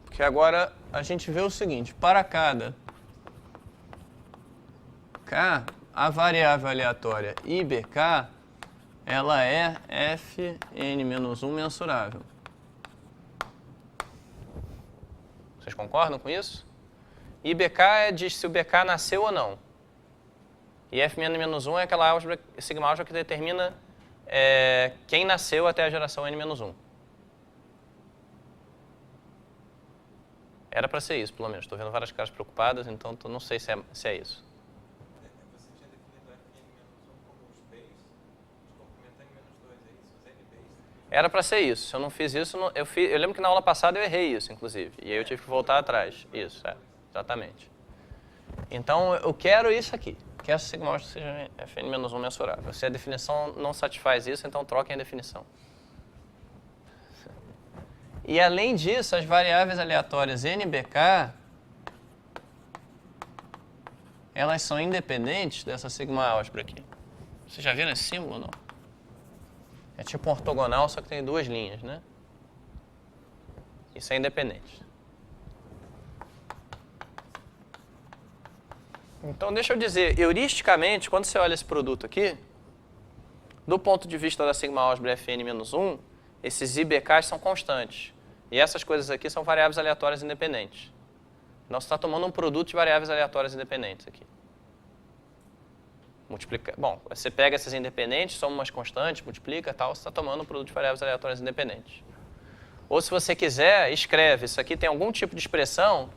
Porque agora a gente vê o seguinte, para cada K, a variável aleatória IBK, ela é Fn-1 mensurável. Vocês concordam com isso? IBK diz se o BK nasceu ou não. E Fn-1 é aquela álgebra, sigma álgebra que determina quem nasceu até a geração N-1. Era para ser isso, pelo menos. Estou vendo várias caras preocupadas, então não sei se é isso. Você tinha definido Fn-1 como os Bs, de complemento N-2, é isso? Os N-Bs? Era para ser isso. Se eu não fiz isso, eu lembro que na aula passada eu errei isso, inclusive. E aí eu tive que voltar atrás. Isso, exatamente. Então, eu quero isso aqui. Que essa sigma álgebra seja Fn-1 mensurável. Se a definição não satisfaz isso, então troquem a definição. E além disso, as variáveis aleatórias NBK, elas são independentes dessa sigma álgebra aqui. Vocês já viram esse símbolo ou não? É tipo um ortogonal, só que tem duas linhas, né? Isso é independente. Então, deixa eu dizer, heuristicamente, quando você olha esse produto aqui, do ponto de vista da sigma álgebra Fn-1, esses IBKs são constantes. E essas coisas aqui são variáveis aleatórias independentes. Então, você está tomando um produto de variáveis aleatórias independentes aqui. Bom, você pega essas independentes, soma umas constantes, multiplica e tal, você está tomando um produto de variáveis aleatórias independentes. Ou, se você quiser, escreve, isso aqui tem algum tipo de expressão.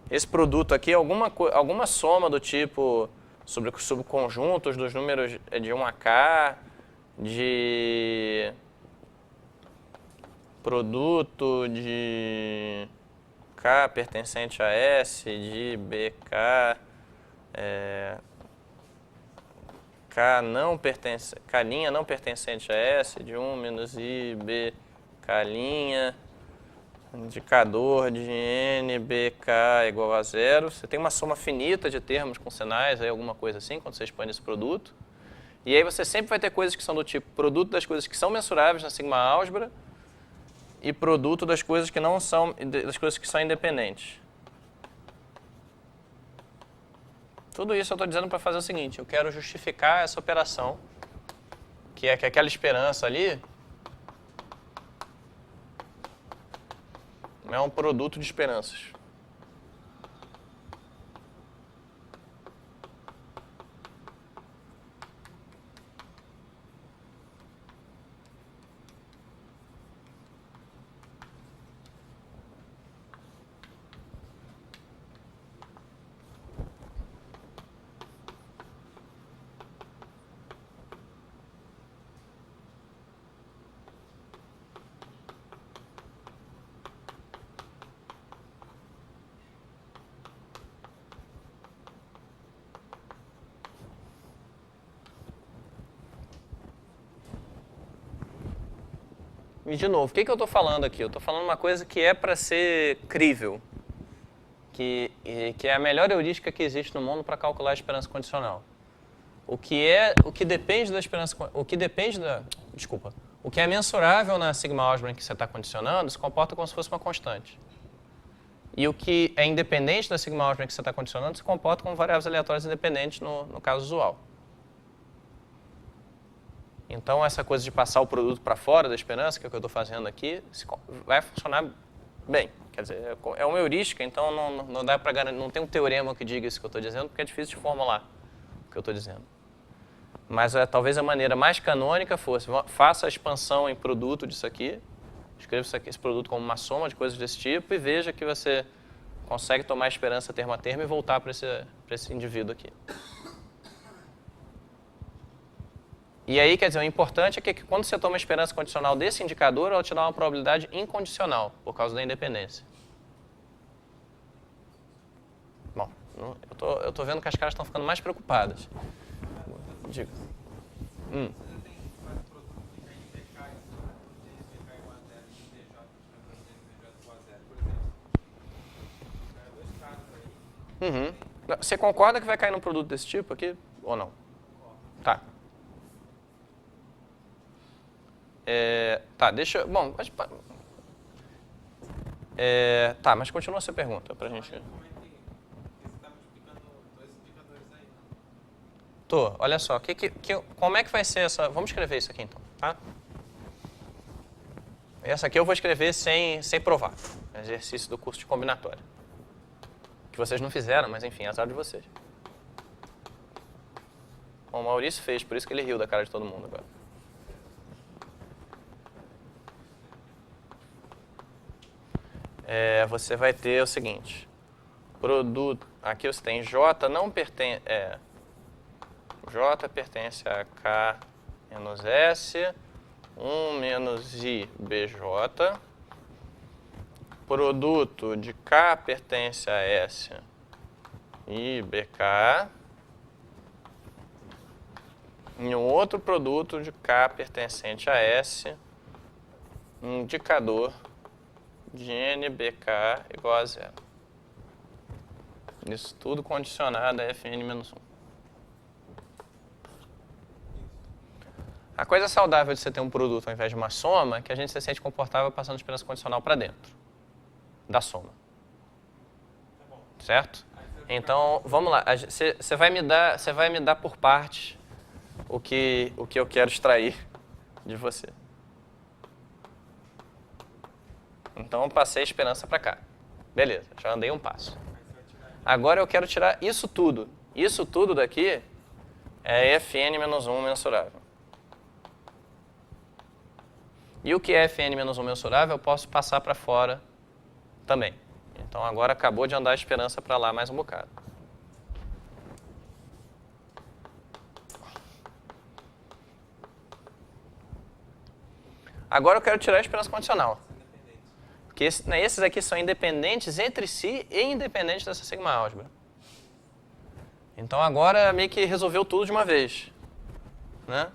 Esse produto aqui é alguma soma do tipo sobre subconjuntos dos números de 1 a k, de produto de K pertencente a S, de BK, K não pertencente a S, de 1 menos I, B, K', indicador de N, BK igual a 0. Você tem uma soma finita de termos com sinais, aí alguma coisa assim, quando você expande esse produto. E aí você sempre vai ter coisas que são do tipo produto das coisas que são mensuráveis na sigma álgebra e produto das coisas que não são, das coisas que são independentes. Tudo isso eu estou dizendo para fazer o seguinte, eu quero justificar essa operação, que é que aquela esperança ali é um produto de esperanças. E, de novo, o que eu estou falando aqui? Eu estou falando uma coisa que é para ser crível, que é a melhor heurística que existe no mundo para calcular a esperança condicional. O que depende da esperança, o que é mensurável na sigma álgebra em que você está condicionando se comporta como se fosse uma constante. E o que é independente da sigma álgebra em que você está condicionando se comporta como variáveis aleatórias independentes no caso usual. Então, essa coisa de passar o produto para fora da esperança, que é o que eu estou fazendo aqui, vai funcionar bem. Quer dizer, é uma heurística, então não dá para garantir, não tem um teorema que diga isso que eu estou dizendo, porque é difícil de formular o que eu estou dizendo. Mas talvez a maneira mais canônica fosse, faça a expansão em produto disso aqui, escreva esse produto como uma soma de coisas desse tipo e veja que você consegue tomar a esperança termo a termo e voltar para esse indivíduo aqui. E aí, quer dizer, o importante é que quando você toma a esperança condicional desse indicador, ela te dá uma probabilidade incondicional, por causa da independência. Bom, eu tô vendo que as caras estão ficando mais preocupadas. Diga. Você tem mais produto que cai em BK, BK igual a 0, e DJ igual a 0, por exemplo. Dois casos aí. Uhum. Você concorda que vai cair num produto desse tipo aqui, ou não? Tá. Tá, deixa eu... Bom, mas... tá, mas continua essa pergunta pra gente... Como é que você está multiplicando dois indicadores aí, não? Tô, olha só, como é que vai ser essa... Vamos escrever isso aqui então, tá? Essa aqui eu vou escrever sem provar. Exercício do curso de combinatória. Que vocês não fizeram, mas enfim, azar de vocês. Bom, o Maurício fez, por isso que ele riu da cara de todo mundo agora. Você vai ter o seguinte, produto, aqui você tem J não pertence, J pertence a K menos S, 1 menos I BJ, produto de K pertence a S I BK, e um outro produto de K pertencente a S, indicador de NBK igual a 0. Isso tudo condicionado a Fn-1. A coisa saudável de você ter um produto ao invés de uma soma é que a gente se sente confortável passando esperança condicional para dentro da soma. Certo? Então, vamos lá. Você vai me dar por partes o que eu quero extrair de você. Então, eu passei a esperança para cá. Beleza, já andei um passo. Agora eu quero tirar isso tudo. Isso tudo daqui é Fn-1 mensurável. E o que é Fn-1 mensurável eu posso passar para fora também. Então, agora acabou de andar a esperança para lá mais um bocado. Agora eu quero tirar a esperança condicional. Porque esses aqui são independentes entre si e independentes dessa sigma álgebra. Então agora meio que resolveu tudo de uma vez. Né?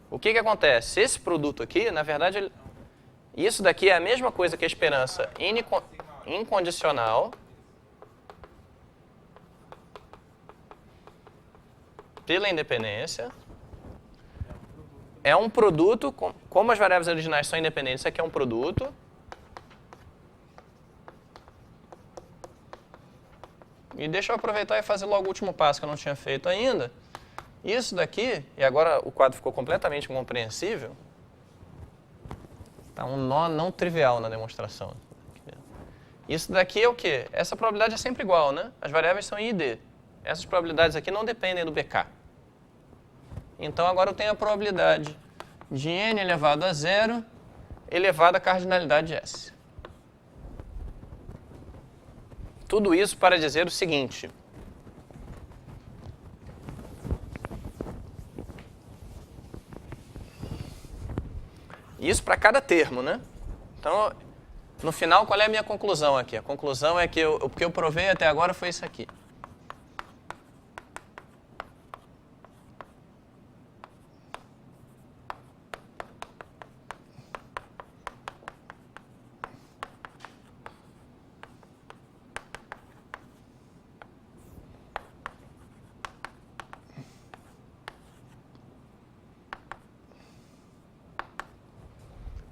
O que acontece? Esse produto aqui, na verdade, isso daqui é a mesma coisa que a esperança incondicional pela independência. É um produto, como as variáveis originais são independentes, isso aqui é um produto. E deixa eu aproveitar e fazer logo o último passo que eu não tinha feito ainda. Isso daqui, e agora o quadro ficou completamente incompreensível. Tá um nó não trivial na demonstração. Isso daqui é o quê? Essa probabilidade é sempre igual, né? As variáveis são I e D. Essas probabilidades aqui não dependem do BK. Então agora eu tenho a probabilidade de n elevado a 0 elevado à cardinalidade de S. Tudo isso para dizer o seguinte. Isso para cada termo, né? Então, no final, qual é a minha conclusão aqui? A conclusão é que o que eu provei até agora foi isso aqui.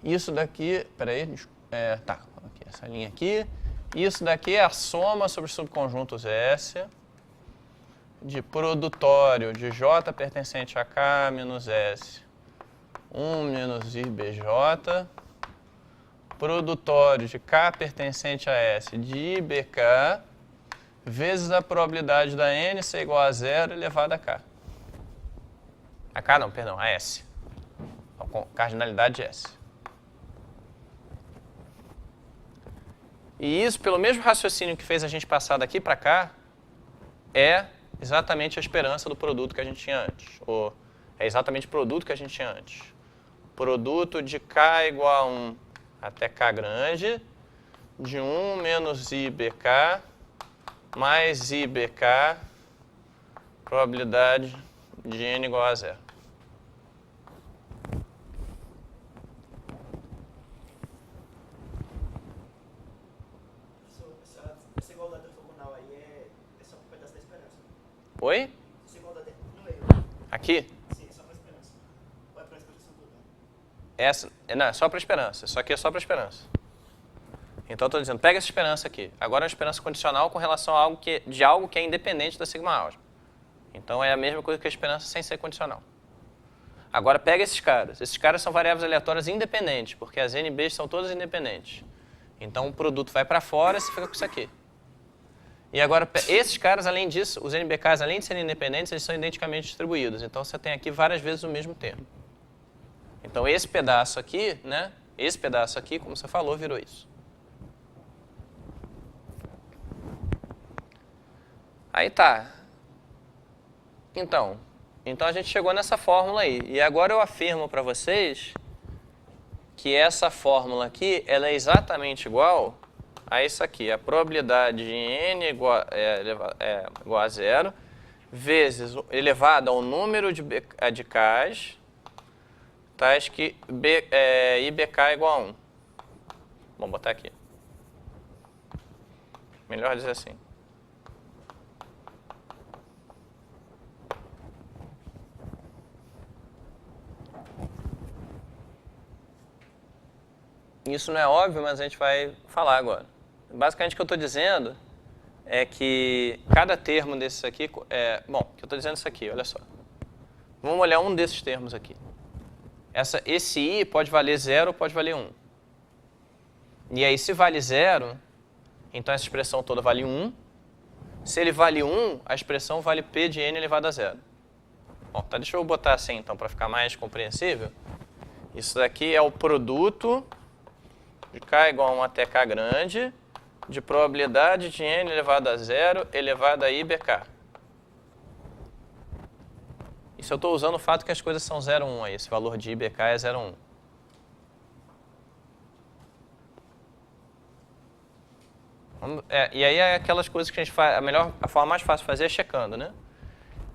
Isso daqui, peraí, tá, aqui, essa linha aqui. Isso daqui é a soma sobre os subconjuntos S de produtório de J pertencente a K menos S, 1 menos I BJ, produtório de K pertencente a S de I BK, vezes a probabilidade da N ser igual a 0 elevado a K. A K não, perdão, a S. A cardinalidade de S. E isso, pelo mesmo raciocínio que fez a gente passar daqui para cá, é exatamente a esperança do produto que a gente tinha antes. Ou é exatamente o produto que a gente tinha antes. Produto de K igual a 1 até K grande, de 1 menos IBK, mais IBK, probabilidade de N igual a 0. Essa igualdade ortogonal aí é só um pedaço da esperança. Oi? Essa igualdade no meio. Aqui? Sim, é só para esperança. Ou é para expressão toda? Essa, não, é só para esperança. Isso aqui é só para esperança. Então, eu estou dizendo, pega essa esperança aqui. Agora é uma esperança condicional com relação a algo que é independente da sigma álgebra. Então, é a mesma coisa que a esperança sem ser condicional. Agora, pega esses caras. Esses caras são variáveis aleatórias independentes, porque as NBs são todas independentes. Então, o produto vai para fora e você fica com isso aqui. E agora, esses caras, além disso, os NBKs, além de serem independentes, eles são identicamente distribuídos. Então, você tem aqui várias vezes o mesmo termo. Então, esse pedaço aqui, né? Esse pedaço aqui, como você falou, virou isso. Aí tá. Então a gente chegou nessa fórmula aí. E agora eu afirmo para vocês que essa fórmula aqui, ela é exatamente igual a isso aqui. A probabilidade de N igual a 0, vezes elevado ao número de Ks, tais que IBK é igual a 1. Vamos botar aqui. Melhor dizer assim. Isso não é óbvio, mas a gente vai falar agora. Basicamente, o que eu estou dizendo é que cada termo desses aqui... Bom, o que eu estou dizendo é isso aqui, olha só. Vamos olhar um desses termos aqui. Esse I pode valer 0 ou pode valer 1. E aí, se vale 0, então essa expressão toda vale 1. Se ele vale 1, a expressão vale P de N elevado a 0. Bom, tá, deixa eu botar assim, então, para ficar mais compreensível. Isso daqui é o produto de K igual a 1 até K grande, de probabilidade de N elevado a 0 elevado a IBK. Isso eu estou usando o fato que as coisas são 0, 1 aí. Esse valor de IBK é 0, 1. E aí é aquelas coisas que a gente faz, a forma mais fácil de fazer é checando, né?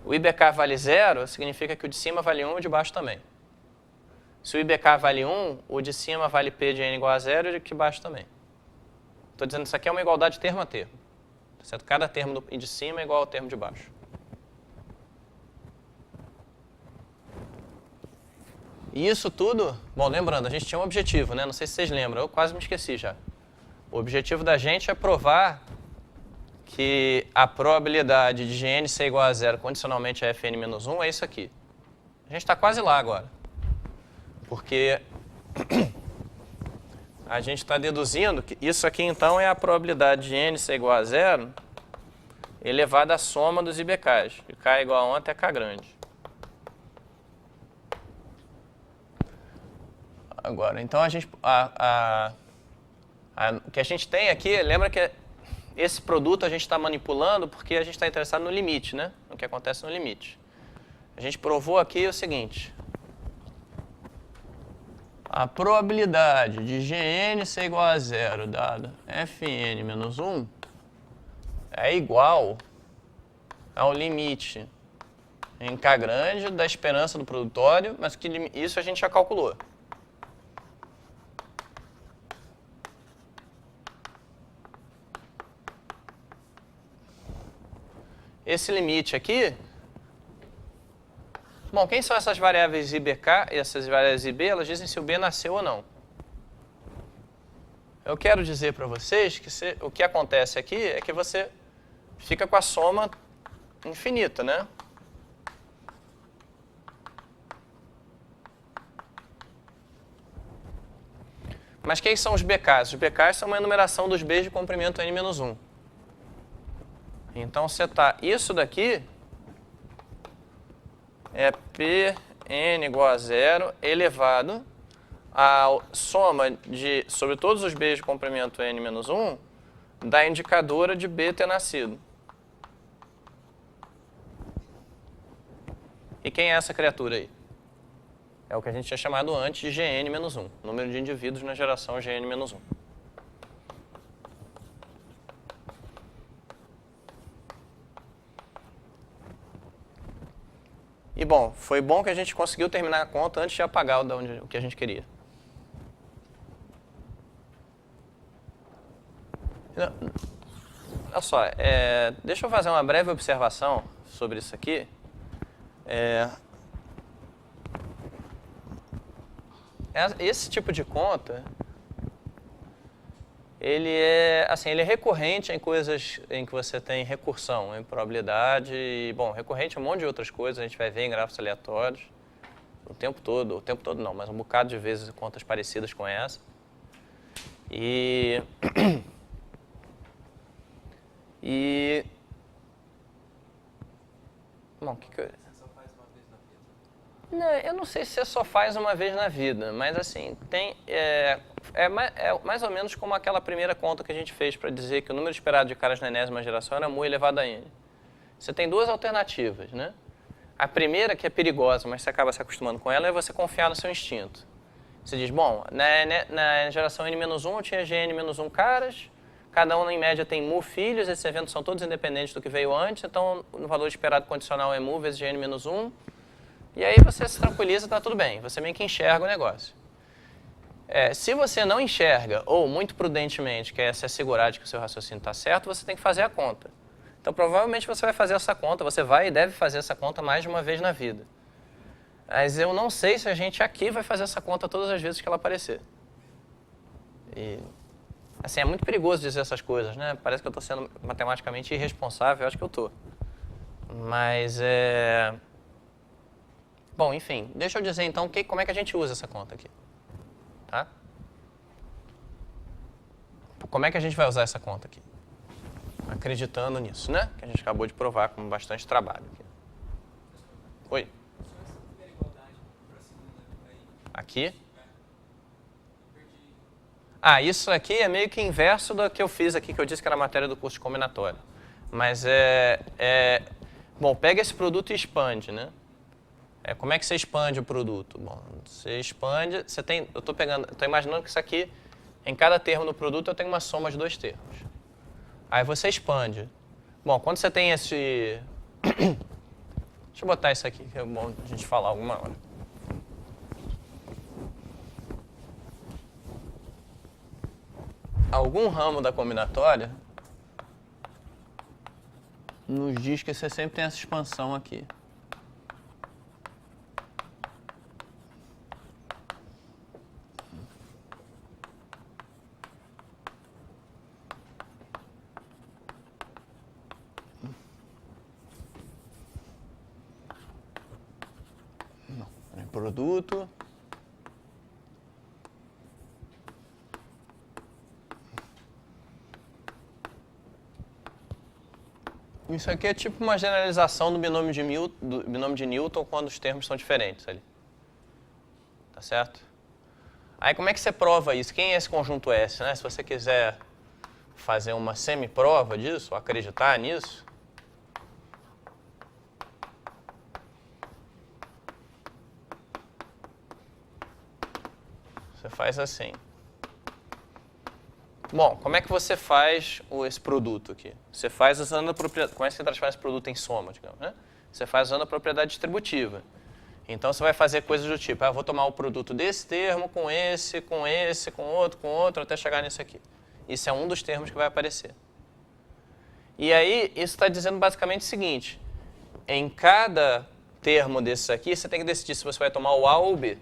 O IBK vale 0, significa que o de cima vale 1 e o de baixo também. Se o IBK vale 1, o de cima vale P de N igual a 0 e o de baixo também. Estou dizendo que isso aqui é uma igualdade termo a termo. Certo? Cada termo de cima é igual ao termo de baixo. E isso tudo, bom, lembrando, a gente tinha um objetivo, né? Não sei se vocês lembram, eu quase me esqueci já. O objetivo da gente é provar que a probabilidade de Gn ser igual a 0 condicionalmente a Fn-1 é isso aqui. A gente está quase lá agora. Porque a gente está deduzindo que isso aqui, então, é a probabilidade de N ser igual a 0 elevada à soma dos IBKs, de K igual a 1 até K grande. Agora, então, o que a gente tem aqui, lembra que esse produto a gente está manipulando porque a gente está interessado no limite, né? No que acontece no limite. A gente provou aqui o seguinte. A probabilidade de Gn ser igual a 0 dado Fn menos 1 é igual ao limite em K grande da esperança do produtório, mas que isso a gente já calculou. Esse limite aqui... Bom, quem são essas variáveis IBK e essas variáveis IB? Elas dizem se o B nasceu ou não. Eu quero dizer para vocês que o que acontece aqui é que você fica com a soma infinita, né? Mas quem são os BKs? Os BKs são uma enumeração dos Bs de comprimento N-1. Então, isso daqui é P n igual a 0 elevado a soma sobre todos os b's de comprimento n menos 1 da indicadora de b ter nascido. E quem é essa criatura aí? É o que a gente tinha chamado antes de Gn menos 1, número de indivíduos na geração Gn menos 1. E bom, foi bom que a gente conseguiu terminar a conta antes de apagar o que a gente queria. Olha só, deixa eu fazer uma breve observação sobre isso aqui. Esse tipo de conta, ele é recorrente em coisas em que você tem recursão, em probabilidade, e, bom, recorrente em um monte de outras coisas, a gente vai ver em gráficos aleatórios o tempo todo não, mas um bocado de vezes contas parecidas com essa. Bom, o que eu... Só faz uma vez na vida. Não, eu não sei se você só faz uma vez na vida, mas assim, mais ou menos como aquela primeira conta que a gente fez para dizer que o número esperado de caras na enésima geração era mu elevado a n. Você tem duas alternativas, né? A primeira, que é perigosa, mas você acaba se acostumando com ela, é você confiar no seu instinto. Você diz, bom, na geração n-1 eu tinha gn-1 caras, cada um em média tem mu filhos, esses eventos são todos independentes do que veio antes, então o valor esperado condicional é mu vezes gn-1, e aí você se tranquiliza, está tudo bem, você meio que enxerga o negócio. Se você não enxerga, ou muito prudentemente quer se assegurar de que o seu raciocínio está certo, você tem que fazer a conta. Então provavelmente você vai fazer essa conta, você vai e deve fazer essa conta mais de uma vez na vida. Mas eu não sei se a gente aqui vai fazer essa conta todas as vezes que ela aparecer. E, assim, é muito perigoso dizer essas coisas, né? Parece que eu estou sendo matematicamente irresponsável, eu acho que eu estou. Mas Bom, enfim, deixa eu dizer então como é que a gente usa essa conta aqui. Tá? Como é que a gente vai usar essa conta aqui? Acreditando nisso, né? Que a gente acabou de provar com bastante trabalho. Aqui. Oi? Aqui? Isso aqui é meio que inverso do que eu fiz aqui, que eu disse que era a matéria do curso de combinatório. Mas bom, pega esse produto e expande, né? Como é que você expande o produto? Bom, você expande, eu estou imaginando que isso aqui, em cada termo do produto, eu tenho uma soma de dois termos. Aí você expande. Bom, quando você tem esse... Deixa eu botar isso aqui, que é bom a gente falar alguma hora. Algum ramo da combinatória nos diz que você sempre tem essa expansão aqui. Produto. Isso aqui é tipo uma generalização do binômio de Newton quando os termos são diferentes ali. Tá certo? Aí como é que você prova isso? Quem é esse conjunto S, né? Se você quiser fazer uma semi-prova disso, ou acreditar nisso, você faz assim. Bom, como é que você faz esse produto aqui? Você faz usando a propriedade... Como é que você transforma esse produto em soma, digamos, né? Você faz usando a propriedade distributiva. Então, você vai fazer coisas do tipo, eu vou tomar o produto desse termo com esse, com outro, até chegar nesse aqui. Isso é um dos termos que vai aparecer. E aí, isso está dizendo basicamente o seguinte, em cada termo desses aqui, você tem que decidir se você vai tomar o A ou o B.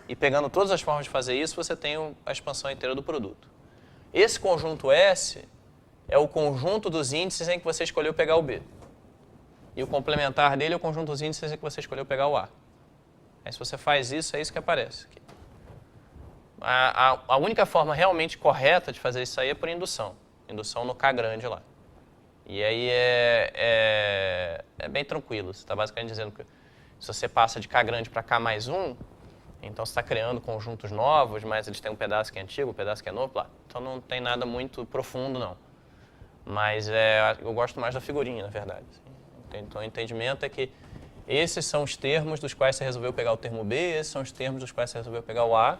E pegando todas as formas de fazer isso, você tem a expansão inteira do produto. Esse conjunto S é o conjunto dos índices em que você escolheu pegar o B. E o complementar dele é o conjunto dos índices em que você escolheu pegar o A. Aí se você faz isso, é isso que aparece aqui. A única forma realmente correta de fazer isso aí é por indução. Indução no K grande lá. E aí é bem tranquilo. Você está basicamente dizendo que Se você passa de K grande para K mais 1, então você está criando conjuntos novos, mas eles têm um pedaço que é antigo, um pedaço que é novo, então não tem nada muito profundo, não. Mas eu gosto mais da figurinha, na verdade. Então o entendimento é que esses são os termos dos quais você resolveu pegar o termo B, esses são os termos dos quais você resolveu pegar o A.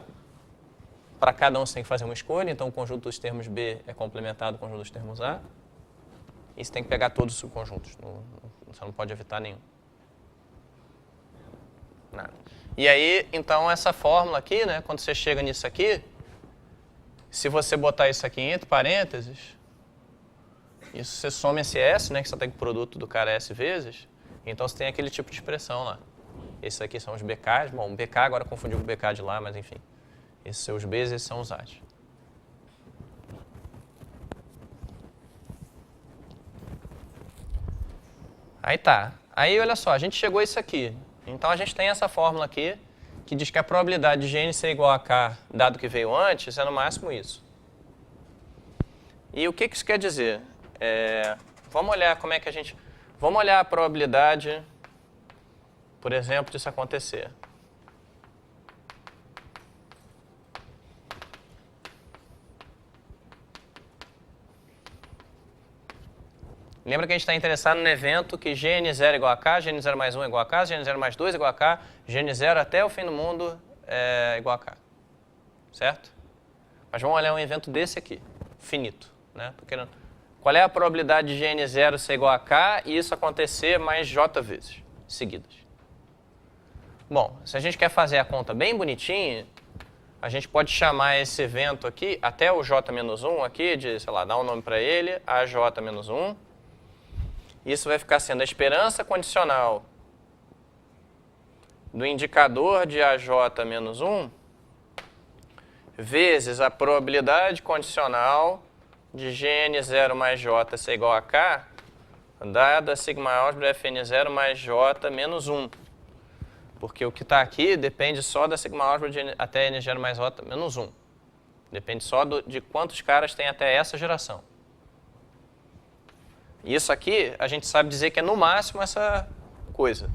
Para cada um você tem que fazer uma escolha, então o conjunto dos termos B é complementado com o conjunto dos termos A. E você tem que pegar todos os subconjuntos, você não pode evitar nenhum. Nada. E aí, então, essa fórmula aqui, né, quando você chega nisso aqui, se você botar isso aqui entre parênteses, isso você soma esse S, né, que você tem o produto do cara S vezes, então você tem aquele tipo de expressão lá. Esses aqui são os BKs, bom, o BK agora confundiu com o BK de lá, mas enfim. Esses são os Bs e esses são os As. Aí tá. Aí, olha só, a gente chegou a isso aqui. Então, a gente tem essa fórmula aqui, que diz que a probabilidade de Gn ser igual a K, dado que veio antes, é no máximo isso. E o que isso quer dizer? Vamos olhar como é que a gente... Vamos olhar a probabilidade, por exemplo, disso acontecer. Lembra que a gente está interessado no evento que Gn0 é igual a K, Gn0 mais 1 é igual a K, Gn0 mais 2 é igual a K, Gn0 até o fim do mundo é igual a K. Certo? Mas vamos olhar um evento desse aqui, finito. Né? Qual é a probabilidade de Gn0 ser igual a K e isso acontecer mais J vezes, seguidas? Bom, se a gente quer fazer a conta bem bonitinha, a gente pode chamar esse evento aqui, até o J-1 aqui, de, sei lá, dar um nome para ele, AJ-1. Isso vai ficar sendo a esperança condicional do indicador de AJ-1 vezes a probabilidade condicional de Gn0 mais J ser igual a K, dada sigma álgebra Fn0 mais J menos 1. Porque o que está aqui depende só da sigma álgebra de até N0 mais J menos 1. Depende só de quantos caras tem até essa geração. Isso aqui, a gente sabe dizer que é no máximo essa coisa.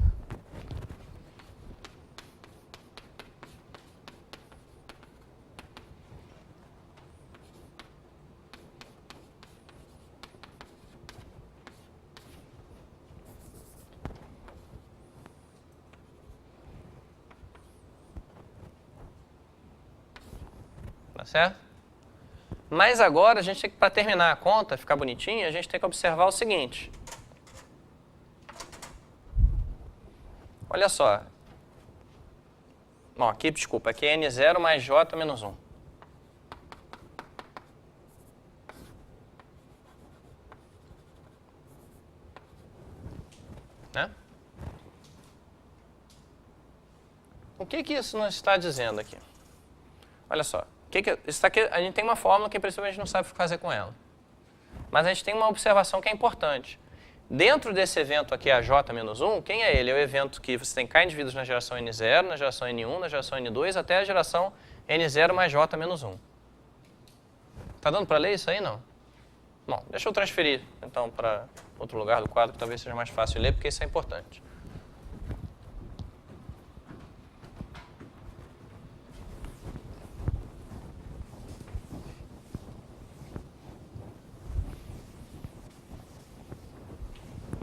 Tá certo? Mas agora, a gente tem que, para terminar a conta, ficar bonitinha, a gente tem que observar o seguinte. Olha só. Bom, aqui, desculpa, aqui é N0 mais J menos 1. Né? O que isso nos está dizendo aqui? Olha só. Isso aqui, a gente tem uma fórmula que, principalmente, a gente não sabe o que fazer com ela. Mas a gente tem uma observação que é importante. Dentro desse evento aqui, AJ-1, quem é ele? É o evento que você tem K indivíduos na geração N0, na geração N1, na geração N2, até a geração N0 mais J-1. Tá dando para ler isso aí, não? Bom, deixa eu transferir, então, para outro lugar do quadro, que talvez seja mais fácil de ler, porque isso é importante.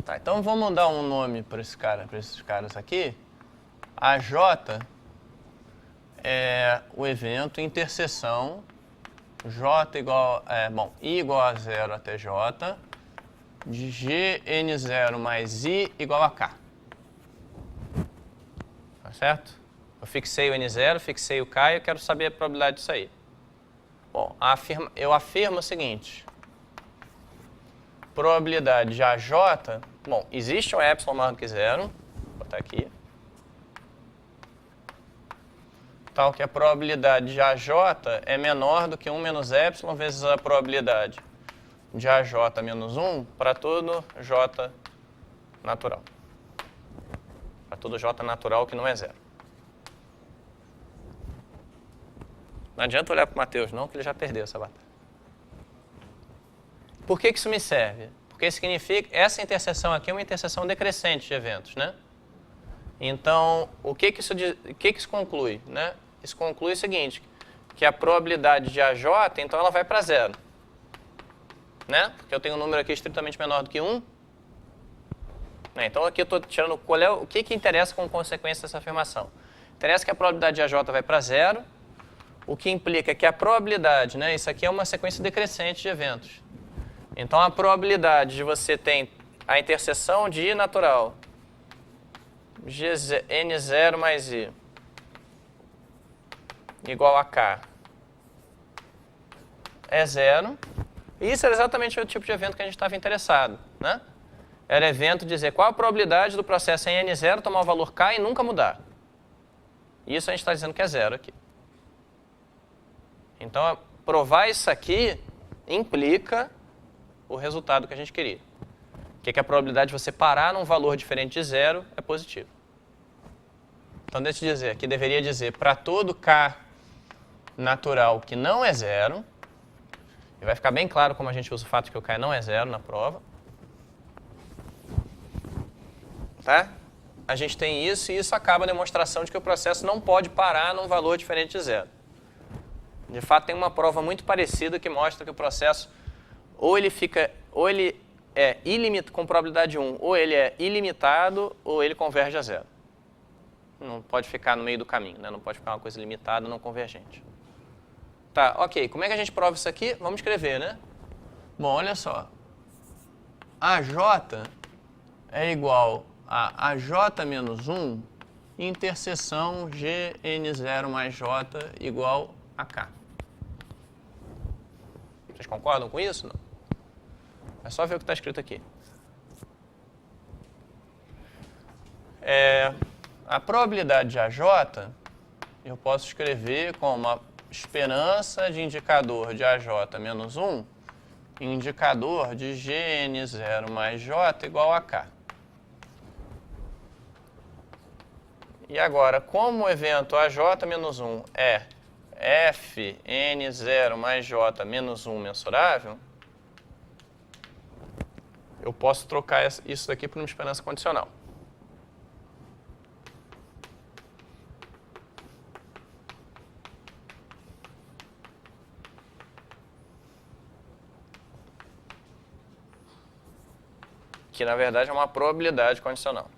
Tá, então vamos dar um nome para esses caras aqui. AJ é o evento interseção J igual, I igual a 0 até J de Gn0 mais I igual a K. Tá certo? Eu fixei o N0, fixei o K e eu quero saber a probabilidade disso aí. Bom, eu afirmo o seguinte. Probabilidade de AJ, bom, existe um epsilon maior do que 0, vou botar aqui, tal que a probabilidade de AJ é menor do que 1 menos epsilon vezes a probabilidade de AJ menos 1 para todo J natural. Para todo J natural que não é 0. Não adianta olhar para o Matheus não, que ele já perdeu essa batalha. Por que isso me serve? Porque significa essa interseção aqui é uma interseção decrescente de eventos, né? Então, o que isso conclui? Né? Isso conclui o seguinte, que a probabilidade de AJ, então, ela vai para zero. Né? Porque eu tenho um número aqui estritamente menor do que 1. Né? Então, aqui eu estou tirando o que interessa como consequência dessa afirmação. Interessa que a probabilidade de AJ vai para zero, o que implica que a probabilidade, né? Isso aqui é uma sequência decrescente de eventos. Então, a probabilidade de você ter a interseção de I natural, N0 mais I, igual a K, é zero. E isso era exatamente o tipo de evento que a gente estava interessado. Né? Era evento dizer qual a probabilidade do processo em N0 tomar o valor K e nunca mudar. Isso a gente está dizendo que é zero aqui. Então, provar isso aqui implica o resultado que a gente queria. Que é que a probabilidade de você parar num valor diferente de zero é positiva. Então, deixa eu dizer, aqui deveria dizer para todo K natural que não é zero, e vai ficar bem claro como a gente usa o fato de que o K não é zero na prova. Tá? A gente tem isso e isso acaba a demonstração de que o processo não pode parar num valor diferente de zero. De fato, tem uma prova muito parecida que mostra que o processo ou ele é ilimitado, com probabilidade 1, ou ele é ilimitado ou ele converge a zero. Não pode ficar no meio do caminho, né? Não pode ficar uma coisa limitada, não convergente. Tá, ok. Como é que a gente prova isso aqui? Vamos escrever, né? Bom, olha só. AJ é igual a AJ menos 1 interseção GN0 mais J igual a K. Vocês concordam com isso? Não? É só ver o que está escrito aqui. A probabilidade de AJ eu posso escrever como a esperança de indicador de AJ menos 1, indicador de GN0 mais J igual a K. E agora, como o evento AJ menos 1 é Fn0 mais J menos 1 mensurável, eu posso trocar isso daqui por uma esperança condicional. Que, na verdade, é uma probabilidade condicional.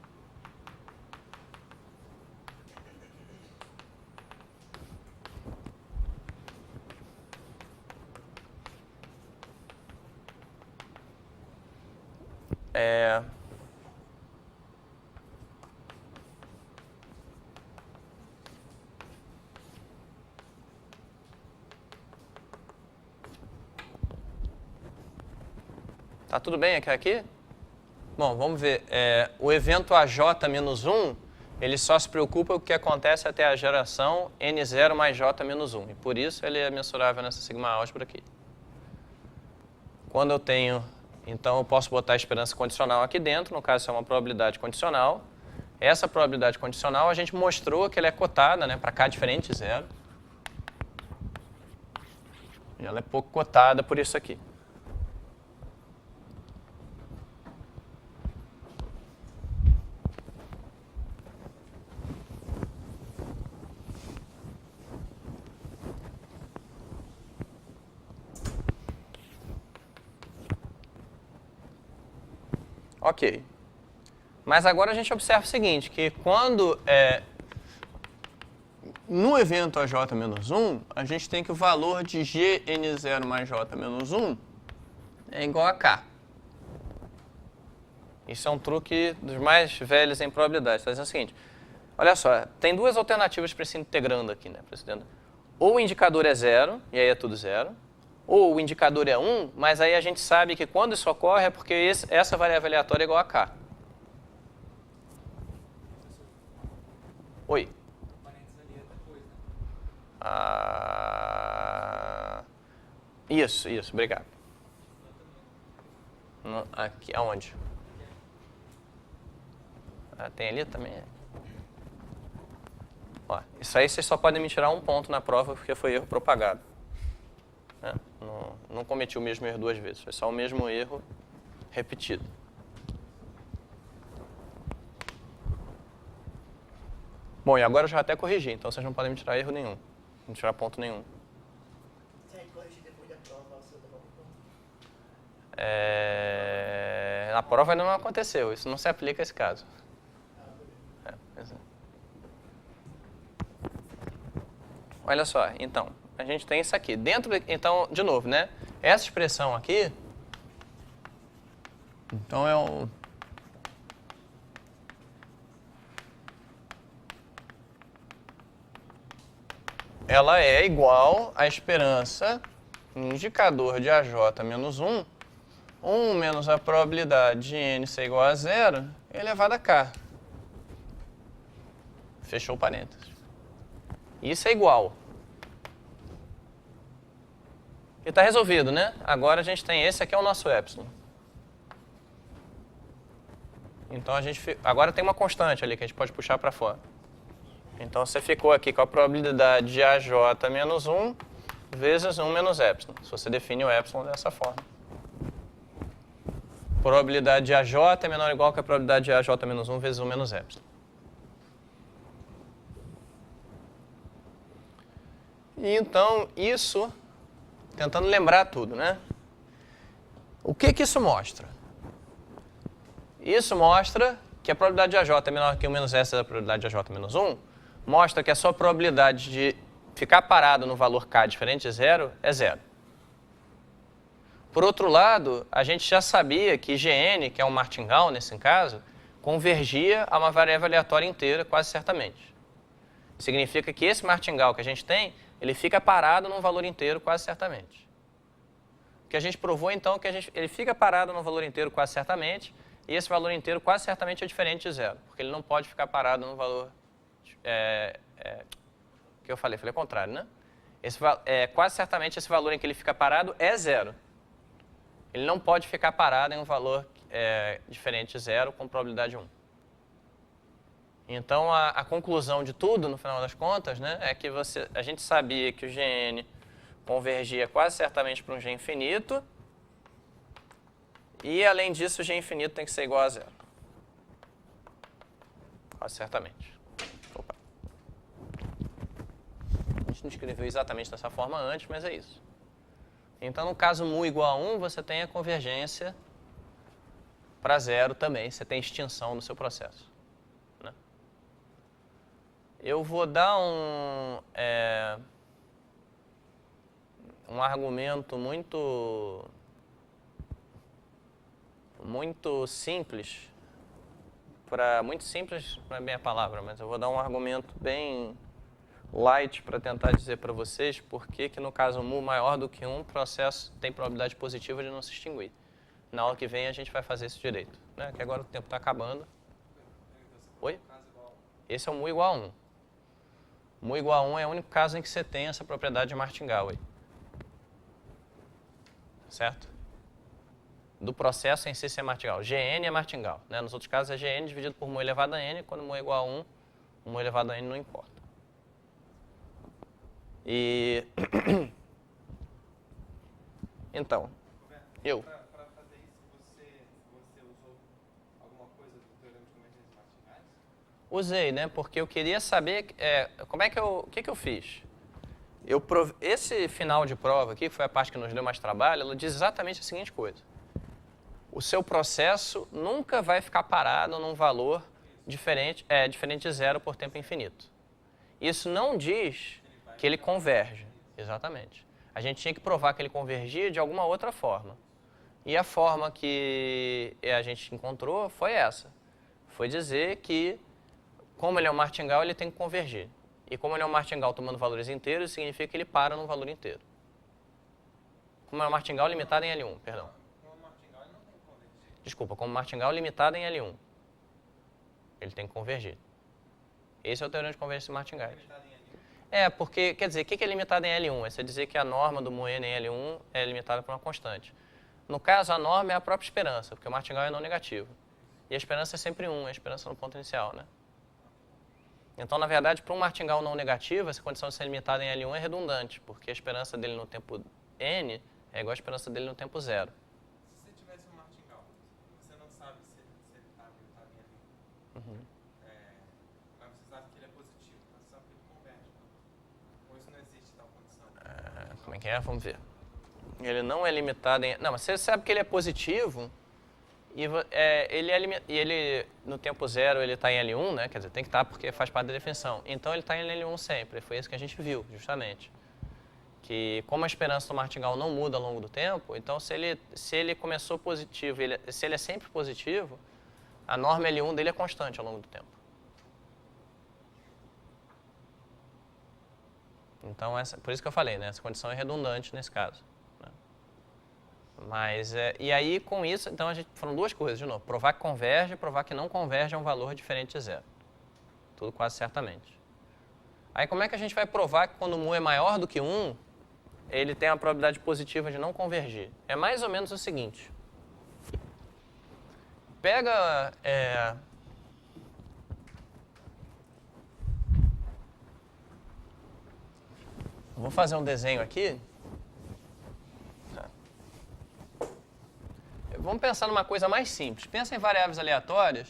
Tá tudo bem aqui? Bom, vamos ver. O evento AJ menos 1, ele só se preocupa com o que acontece até a geração N0 mais J menos 1. E por isso ele é mensurável nessa sigma álgebra aqui. Quando eu tenho... Então eu posso botar a esperança condicional aqui dentro, no caso isso é uma probabilidade condicional. Essa probabilidade condicional a gente mostrou que ela é cotada, né, para K diferente de zero. E ela é pouco cotada por isso aqui. Ok. Mas agora a gente observa o seguinte, que quando no evento AJ menos 1, a gente tem que o valor de GN0 mais J menos 1 é igual a K. Isso é um truque dos mais velhos em probabilidade. Está dizendo o seguinte, olha só, tem duas alternativas para esse integrando aqui, né? Ou o indicador é zero, e aí é tudo zero, ou o indicador é 1, mas aí a gente sabe que quando isso ocorre é porque essa variável aleatória é igual a K. Oi. Isso, obrigado. Aqui, aonde? Tem ali também? Ó, isso aí vocês só podem me tirar um ponto na prova porque foi erro propagado. Não cometi o mesmo erro duas vezes, foi só o mesmo erro repetido. Bom, e agora eu já até corrigi, então vocês não podem me tirar erro nenhum. Não tirar ponto nenhum. Se a gente corrigir depois da prova, você devolve o ponto. Na prova ainda não aconteceu, isso não se aplica a esse caso. Olha só, então, a gente tem isso aqui. Então, de novo, né? Essa expressão aqui, então é um... Ela é igual à esperança indicador de AJ menos 1, 1 menos a probabilidade de N ser igual a 0, elevado a K. Fechou o parênteses. Isso é igual. E está resolvido, né? Agora a gente tem esse aqui é o nosso epsilon. Então agora tem uma constante ali que a gente pode puxar para fora. Então você ficou aqui com a probabilidade de AJ menos 1 vezes 1 menos epsilon. Se você define o epsilon dessa forma. Probabilidade de AJ é menor ou igual que a probabilidade de AJ menos 1 vezes 1 menos epsilon. E então isso, tentando lembrar tudo, né? O que isso mostra? Isso mostra que a probabilidade de AJ é menor que 1 menos S da probabilidade de AJ menos 1, mostra que a sua probabilidade de ficar parado no valor K diferente de 0 é 0. Por outro lado, a gente já sabia que Gn, que é um martingale nesse caso, convergia a uma variável aleatória inteira quase certamente. Significa que esse martingale que a gente tem, ele fica parado num valor inteiro quase certamente. O que a gente provou então é que ele fica parado num valor inteiro quase certamente, e esse valor inteiro quase certamente é diferente de 0, porque ele não pode ficar parado num valor... O que eu falei? Falei o contrário, né? Quase certamente esse valor em que ele fica parado é 0. Ele não pode ficar parado em um valor diferente de 0 com probabilidade 1. Então, a conclusão de tudo, no final das contas, né, é que a gente sabia que o Gn convergia quase certamente para um G infinito, e, além disso, o G infinito tem que ser igual a 0. Quase certamente. Opa. A gente não escreveu exatamente dessa forma antes, mas é isso. Então, no caso mu igual a 1, você tem a convergência para 0 também. Você tem extinção no seu processo. Né? Eu vou dar um argumento muito simples. Muito simples não é bem a palavra, mas eu vou dar um argumento bem light para tentar dizer para vocês por que no caso mu maior do que 1, o processo tem probabilidade positiva de não se extinguir. Na aula que vem a gente vai fazer isso direito, né? Que agora o tempo está acabando. Oi? Esse é o mu igual a 1. Mu igual a 1 é o único caso em que você tem essa propriedade de martingale. Certo? Do processo em si ser martingale. Gn é martingale. Né? Nos outros casos é Gn dividido por mu elevado a n. Quando mu é igual a 1, o mu elevado a n não importa. E então, Para fazer isso, você usou alguma coisa do teorema de convergência martingales? Usei, né? Porque eu queria saber o que eu fiz. Esse final de prova aqui, que foi a parte que nos deu mais trabalho, ela diz exatamente a seguinte coisa. O seu processo nunca vai ficar parado num valor diferente de 0 por tempo infinito. Isso não diz que ele converge. Exatamente. A gente tinha que provar que ele convergia de alguma outra forma. E a forma que a gente encontrou foi essa. Foi dizer que, como ele é um martingale, ele tem que convergir. E como ele é um martingale tomando valores inteiros, significa que ele para num valor inteiro. Como é um martingale limitado em L1, perdão. Como martingale não tem que convergir. Desculpa, como martingale limitado em L1. Ele tem que convergir. Esse é o teorema de convergência de martingales. Porque, quer dizer, o que é limitado em L1? É você dizer que a norma do mu n em L1 é limitada por uma constante. No caso, a norma é a própria esperança, porque o martingale é não negativo. E a esperança é sempre 1, a esperança no ponto inicial, né? Então, na verdade, para um martingale não negativo, essa condição de ser limitada em L1 é redundante, porque a esperança dele no tempo n é igual à esperança dele no tempo 0. Se você tivesse um martingale, você não sabe se ele está limitado em L1. Mas você sabe que ele é positivo. Como é que é? Vamos ver. Ele não é limitado em... Não, mas você sabe que ele é positivo e ele no tempo zero ele está em L1, né? Quer dizer, tem que estar porque faz parte da definição. Então ele está em L1 sempre. Foi isso que a gente viu, justamente. Que como a esperança do martingale não muda ao longo do tempo, então se ele começou positivo, se ele é sempre positivo, a norma L1 dele é constante ao longo do tempo. Então, por isso que eu falei, né? Essa condição é redundante nesse caso. Né? Mas, e aí, com isso, então, foram duas coisas, de novo. Provar que converge e provar que não converge a um valor diferente de zero. Tudo quase certamente. Aí, como é que a gente vai provar que quando mu é maior do que 1, ele tem a probabilidade positiva de não convergir? É mais ou menos o seguinte. Pega... Vou fazer um desenho aqui. Vamos pensar numa coisa mais simples. Pensa em variáveis aleatórias,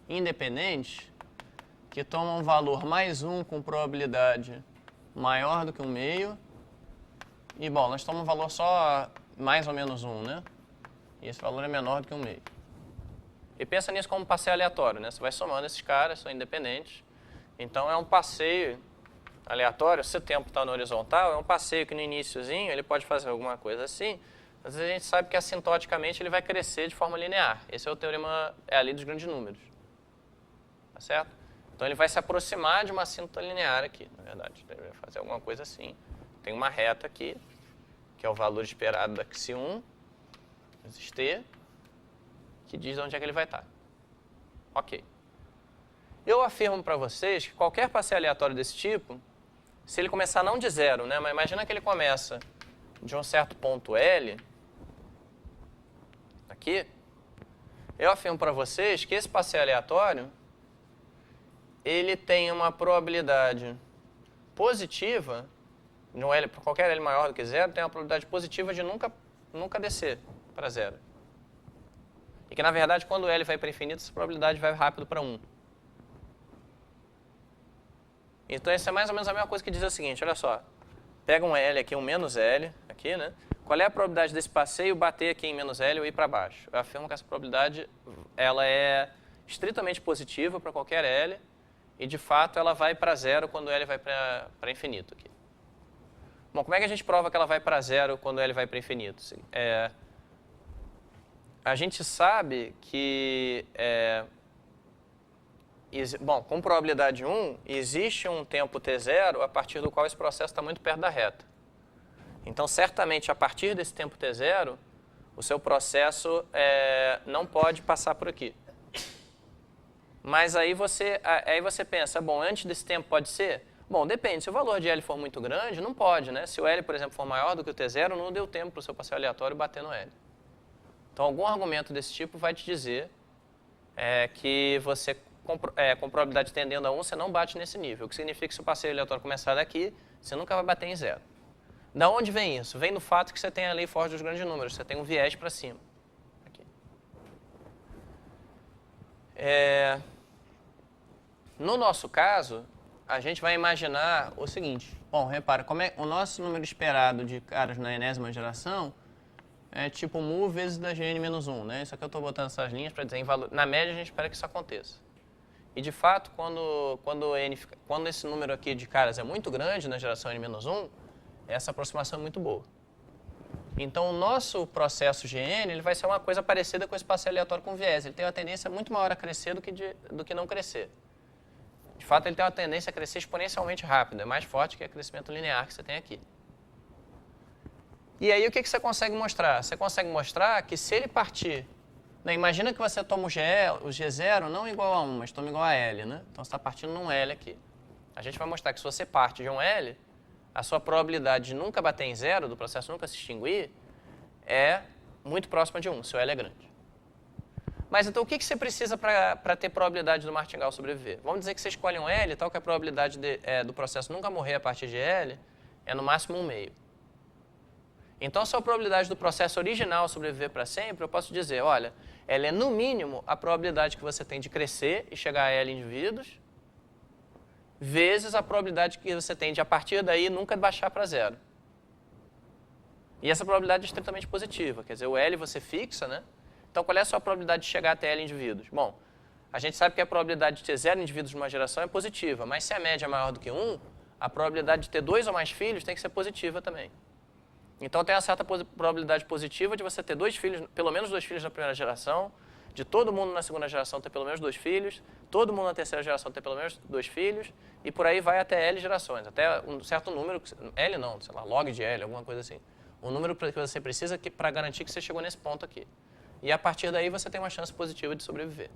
independentes, que tomam um valor mais 1 com probabilidade maior do que 1/2. E, bom, nós tomamos um valor só mais ou menos 1, né? E esse valor é menor do que 1/2. E pensa nisso como um passeio aleatório, né? Você vai somando esses caras, são independentes. Então, é um passeio aleatório. Se o tempo está no horizontal, é um passeio que no iniciozinho ele pode fazer alguma coisa assim, mas a gente sabe que assintoticamente ele vai crescer de forma linear. Esse é o teorema, é a lei dos grandes números. Tá certo? Então ele vai se aproximar de uma assíntota linear aqui, na verdade. Ele vai fazer alguma coisa assim. Tem uma reta aqui, que é o valor esperado da x1, vezes t, que diz onde é que ele vai estar. Ok. Eu afirmo para vocês que qualquer passeio aleatório desse tipo, se ele começar não de zero, né? Mas imagina que ele começa de um certo ponto L, aqui, eu afirmo para vocês que esse passeio aleatório, ele tem uma probabilidade positiva, no L, por qualquer L maior do que zero, tem uma probabilidade positiva de nunca descer para zero. E que, na verdade, quando o L vai para infinito, essa probabilidade vai rápido para 1. Então, isso é mais ou menos a mesma coisa que diz o seguinte, olha só, pega um L aqui, um menos L, aqui, né? Qual é a probabilidade desse passeio bater aqui em menos L ou ir para baixo? Eu afirmo que essa probabilidade ela é estritamente positiva para qualquer L e, de fato, ela vai para zero quando o L vai para infinito. Aqui. Bom, como é que a gente prova que ela vai para zero quando o L vai para infinito? A gente sabe que... Bom, com probabilidade 1, existe um tempo t0 a partir do qual esse processo está muito perto da reta. Então, certamente, a partir desse tempo t0, o seu processo não pode passar por aqui. Mas aí você pensa, bom, antes desse tempo pode ser? Bom, depende. Se o valor de L for muito grande, não pode, né? Se o L, por exemplo, for maior do que o t0, não deu tempo para o seu passeio aleatório bater no L. Então, algum argumento desse tipo vai te dizer que você... com probabilidade tendendo a 1, você não bate nesse nível. O que significa que se o passeio aleatório começar daqui, você nunca vai bater em zero. Da onde vem isso? Vem do fato que você tem a lei forte dos grandes números. Você tem um viés para cima. Aqui. No nosso caso, a gente vai imaginar o seguinte. Bom, repara, o nosso número esperado de caras na enésima geração é tipo mu vezes da Gn-1, né? Isso aqui eu estou botando essas linhas para dizer em valor. Na média, a gente espera que isso aconteça. E, de fato, quando esse número aqui de caras é muito grande na geração N-1, essa aproximação é muito boa. Então, o nosso processo GN ele vai ser uma coisa parecida com esse passeio aleatório com viés. Ele tem uma tendência muito maior a crescer do que não crescer. De fato, ele tem uma tendência a crescer exponencialmente rápido. É mais forte que o crescimento linear que você tem aqui. E aí, o que você consegue mostrar? Você consegue mostrar que se ele partir... Né, imagina que você toma o G0 não igual a 1, mas toma igual a L, né? Então, você está partindo num L aqui. A gente vai mostrar que se você parte de um L, a sua probabilidade de nunca bater em zero, do processo nunca se extinguir, é muito próxima de 1, se o L é grande. Mas, então, o que você precisa para ter probabilidade do martingale sobreviver? Vamos dizer que você escolhe um L, tal que a probabilidade do processo nunca morrer a partir de L é no máximo 1/2. Então, se a probabilidade do processo original sobreviver para sempre, eu posso dizer, olha, ela é no mínimo a probabilidade que você tem de crescer e chegar a L indivíduos, vezes a probabilidade que você tem de, a partir daí, nunca baixar para zero. E essa probabilidade é estritamente positiva, quer dizer, o L você fixa, né? Então, qual é a sua probabilidade de chegar até L indivíduos? Bom, a gente sabe que a probabilidade de ter 0 indivíduos numa geração é positiva, mas se a média é maior do que 1, a probabilidade de ter 2 ou mais filhos tem que ser positiva também. Então, tem uma certa probabilidade positiva de você ter 2 filhos, pelo menos 2 filhos na primeira geração, de todo mundo na segunda geração ter pelo menos 2 filhos, todo mundo na terceira geração ter pelo menos 2 filhos, e por aí vai até L gerações, até um certo número, L não, sei lá, log de L, alguma coisa assim. Um número que você precisa para garantir que você chegou nesse ponto aqui. E a partir daí você tem uma chance positiva de sobreviver.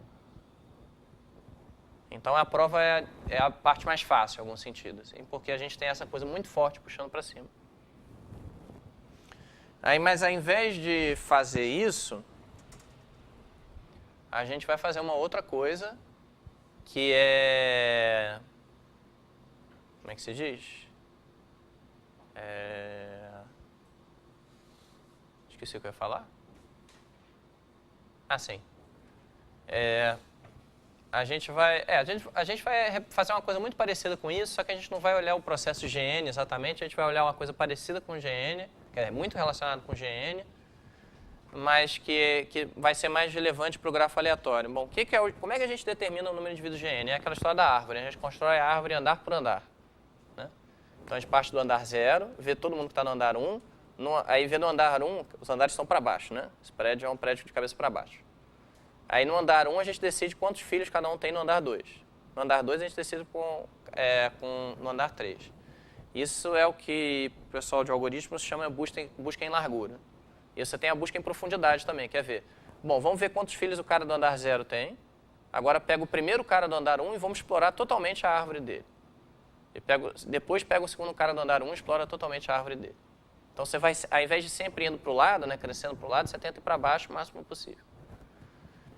Então a prova é a parte mais fácil, em algum sentido, assim, porque a gente tem essa coisa muito forte puxando para cima. Aí, mas ao invés de fazer isso, a gente vai fazer uma outra coisa, que é... Como é que se diz? Esqueci o que eu ia falar. Ah, sim. A gente vai fazer uma coisa muito parecida com isso, só que a gente não vai olhar o processo GN exatamente, a gente vai olhar uma coisa parecida com o GN, que é muito relacionado com o GN, mas que vai ser mais relevante para o grafo aleatório. Bom, como é que a gente determina o número de indivíduos GN? É aquela história da árvore, a gente constrói a árvore andar por andar. Né? Então a gente parte do andar 0, vê todo mundo que está no andar 1, aí vê no andar 1, os andares estão para baixo, né? Esse prédio é um prédio de cabeça para baixo. Aí no andar 1 a gente decide quantos filhos cada um tem no andar 2. No andar 2 a gente decide no andar 3. Isso é o que o pessoal de algoritmos chama de busca em largura. E você tem a busca em profundidade também, quer ver? Bom, vamos ver quantos filhos o cara do andar 0 tem. Agora pega o primeiro cara do andar 1 e vamos explorar totalmente a árvore dele. Depois pega o segundo cara do andar 1 e explora totalmente a árvore dele. Então você vai, ao invés de sempre indo para o lado, né, crescendo para o lado, você tenta ir para baixo o máximo possível.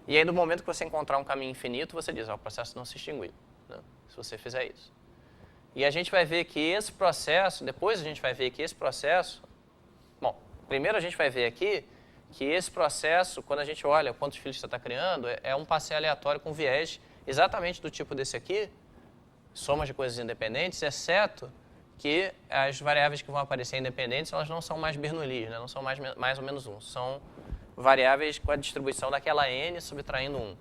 E aí, no momento que você encontrar um caminho infinito, você diz, o processo não se extinguiu, né, se você fizer isso. E a gente vai ver que esse processo, depois a gente vai ver que esse processo... Bom, primeiro a gente vai ver aqui que esse processo, quando a gente olha quantos filhos você está criando, é um passeio aleatório com viés exatamente do tipo desse aqui, somas de coisas independentes, exceto que as variáveis que vão aparecer independentes, elas não são mais Bernoullis, né, não são mais ou menos 1, são variáveis com a distribuição daquela n subtraindo 1.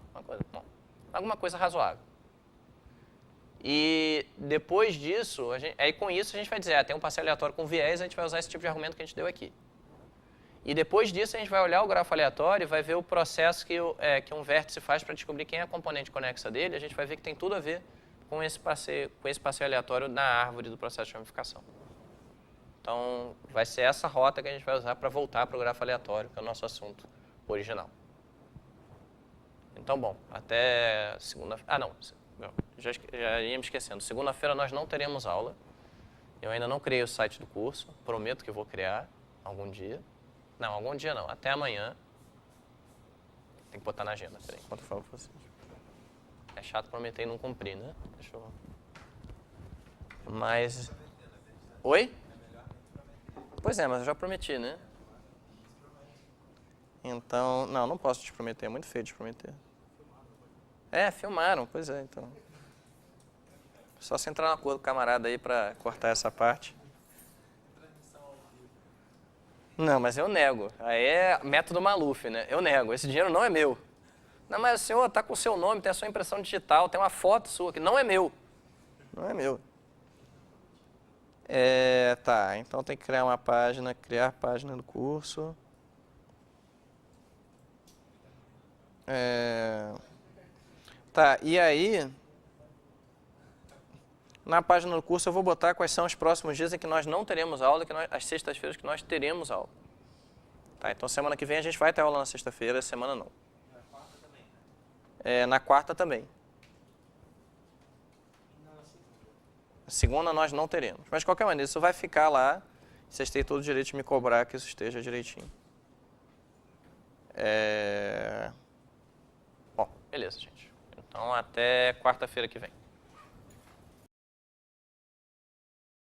Alguma coisa razoável. E depois disso, aí com isso a gente vai dizer, tem um passeio aleatório com viés, a gente vai usar esse tipo de argumento que a gente deu aqui. E depois disso a gente vai olhar o grafo aleatório e vai ver o processo que um vértice faz para descobrir quem é a componente conexa dele, a gente vai ver que tem tudo a ver com esse passeio aleatório na árvore do processo de ramificação. Então, vai ser essa rota que a gente vai usar para voltar para o grafo aleatório, que é o nosso assunto original. Então, bom, até segunda-feira... Ah, não, já ia me esquecendo. Segunda-feira nós não teremos aula. Eu ainda não criei o site do curso, prometo que vou criar algum dia. Não, algum dia não, até amanhã. Tem que botar na agenda, peraí, enquanto eu falo com vocês. É chato prometer e não cumprir, né? Deixa eu... Mas... Oi? Pois é, mas eu já prometi, né? Então, não posso te prometer, é muito feio de prometer. Filmaram, pois é, então. Só se entrar no acordo com o camarada aí pra cortar essa parte. Não, mas eu nego. Aí é método Maluf, né? Eu nego, esse dinheiro não é meu. Não, mas o senhor tá com o seu nome, tem a sua impressão digital, tem uma foto sua que não é meu. Não é meu. Tá, então tem que criar uma página, criar página do curso. Tá, e aí, na página do curso eu vou botar quais são os próximos dias em que nós não teremos aula, as sextas-feiras que nós teremos aula. Tá, então semana que vem a gente vai ter aula na sexta-feira, semana não. Na quarta também, né? Na quarta também. A segunda nós não teremos. Mas de qualquer maneira, isso vai ficar lá. Vocês têm todo o direito de me cobrar que isso esteja direitinho. Bom, beleza, gente. Então até quarta-feira que vem.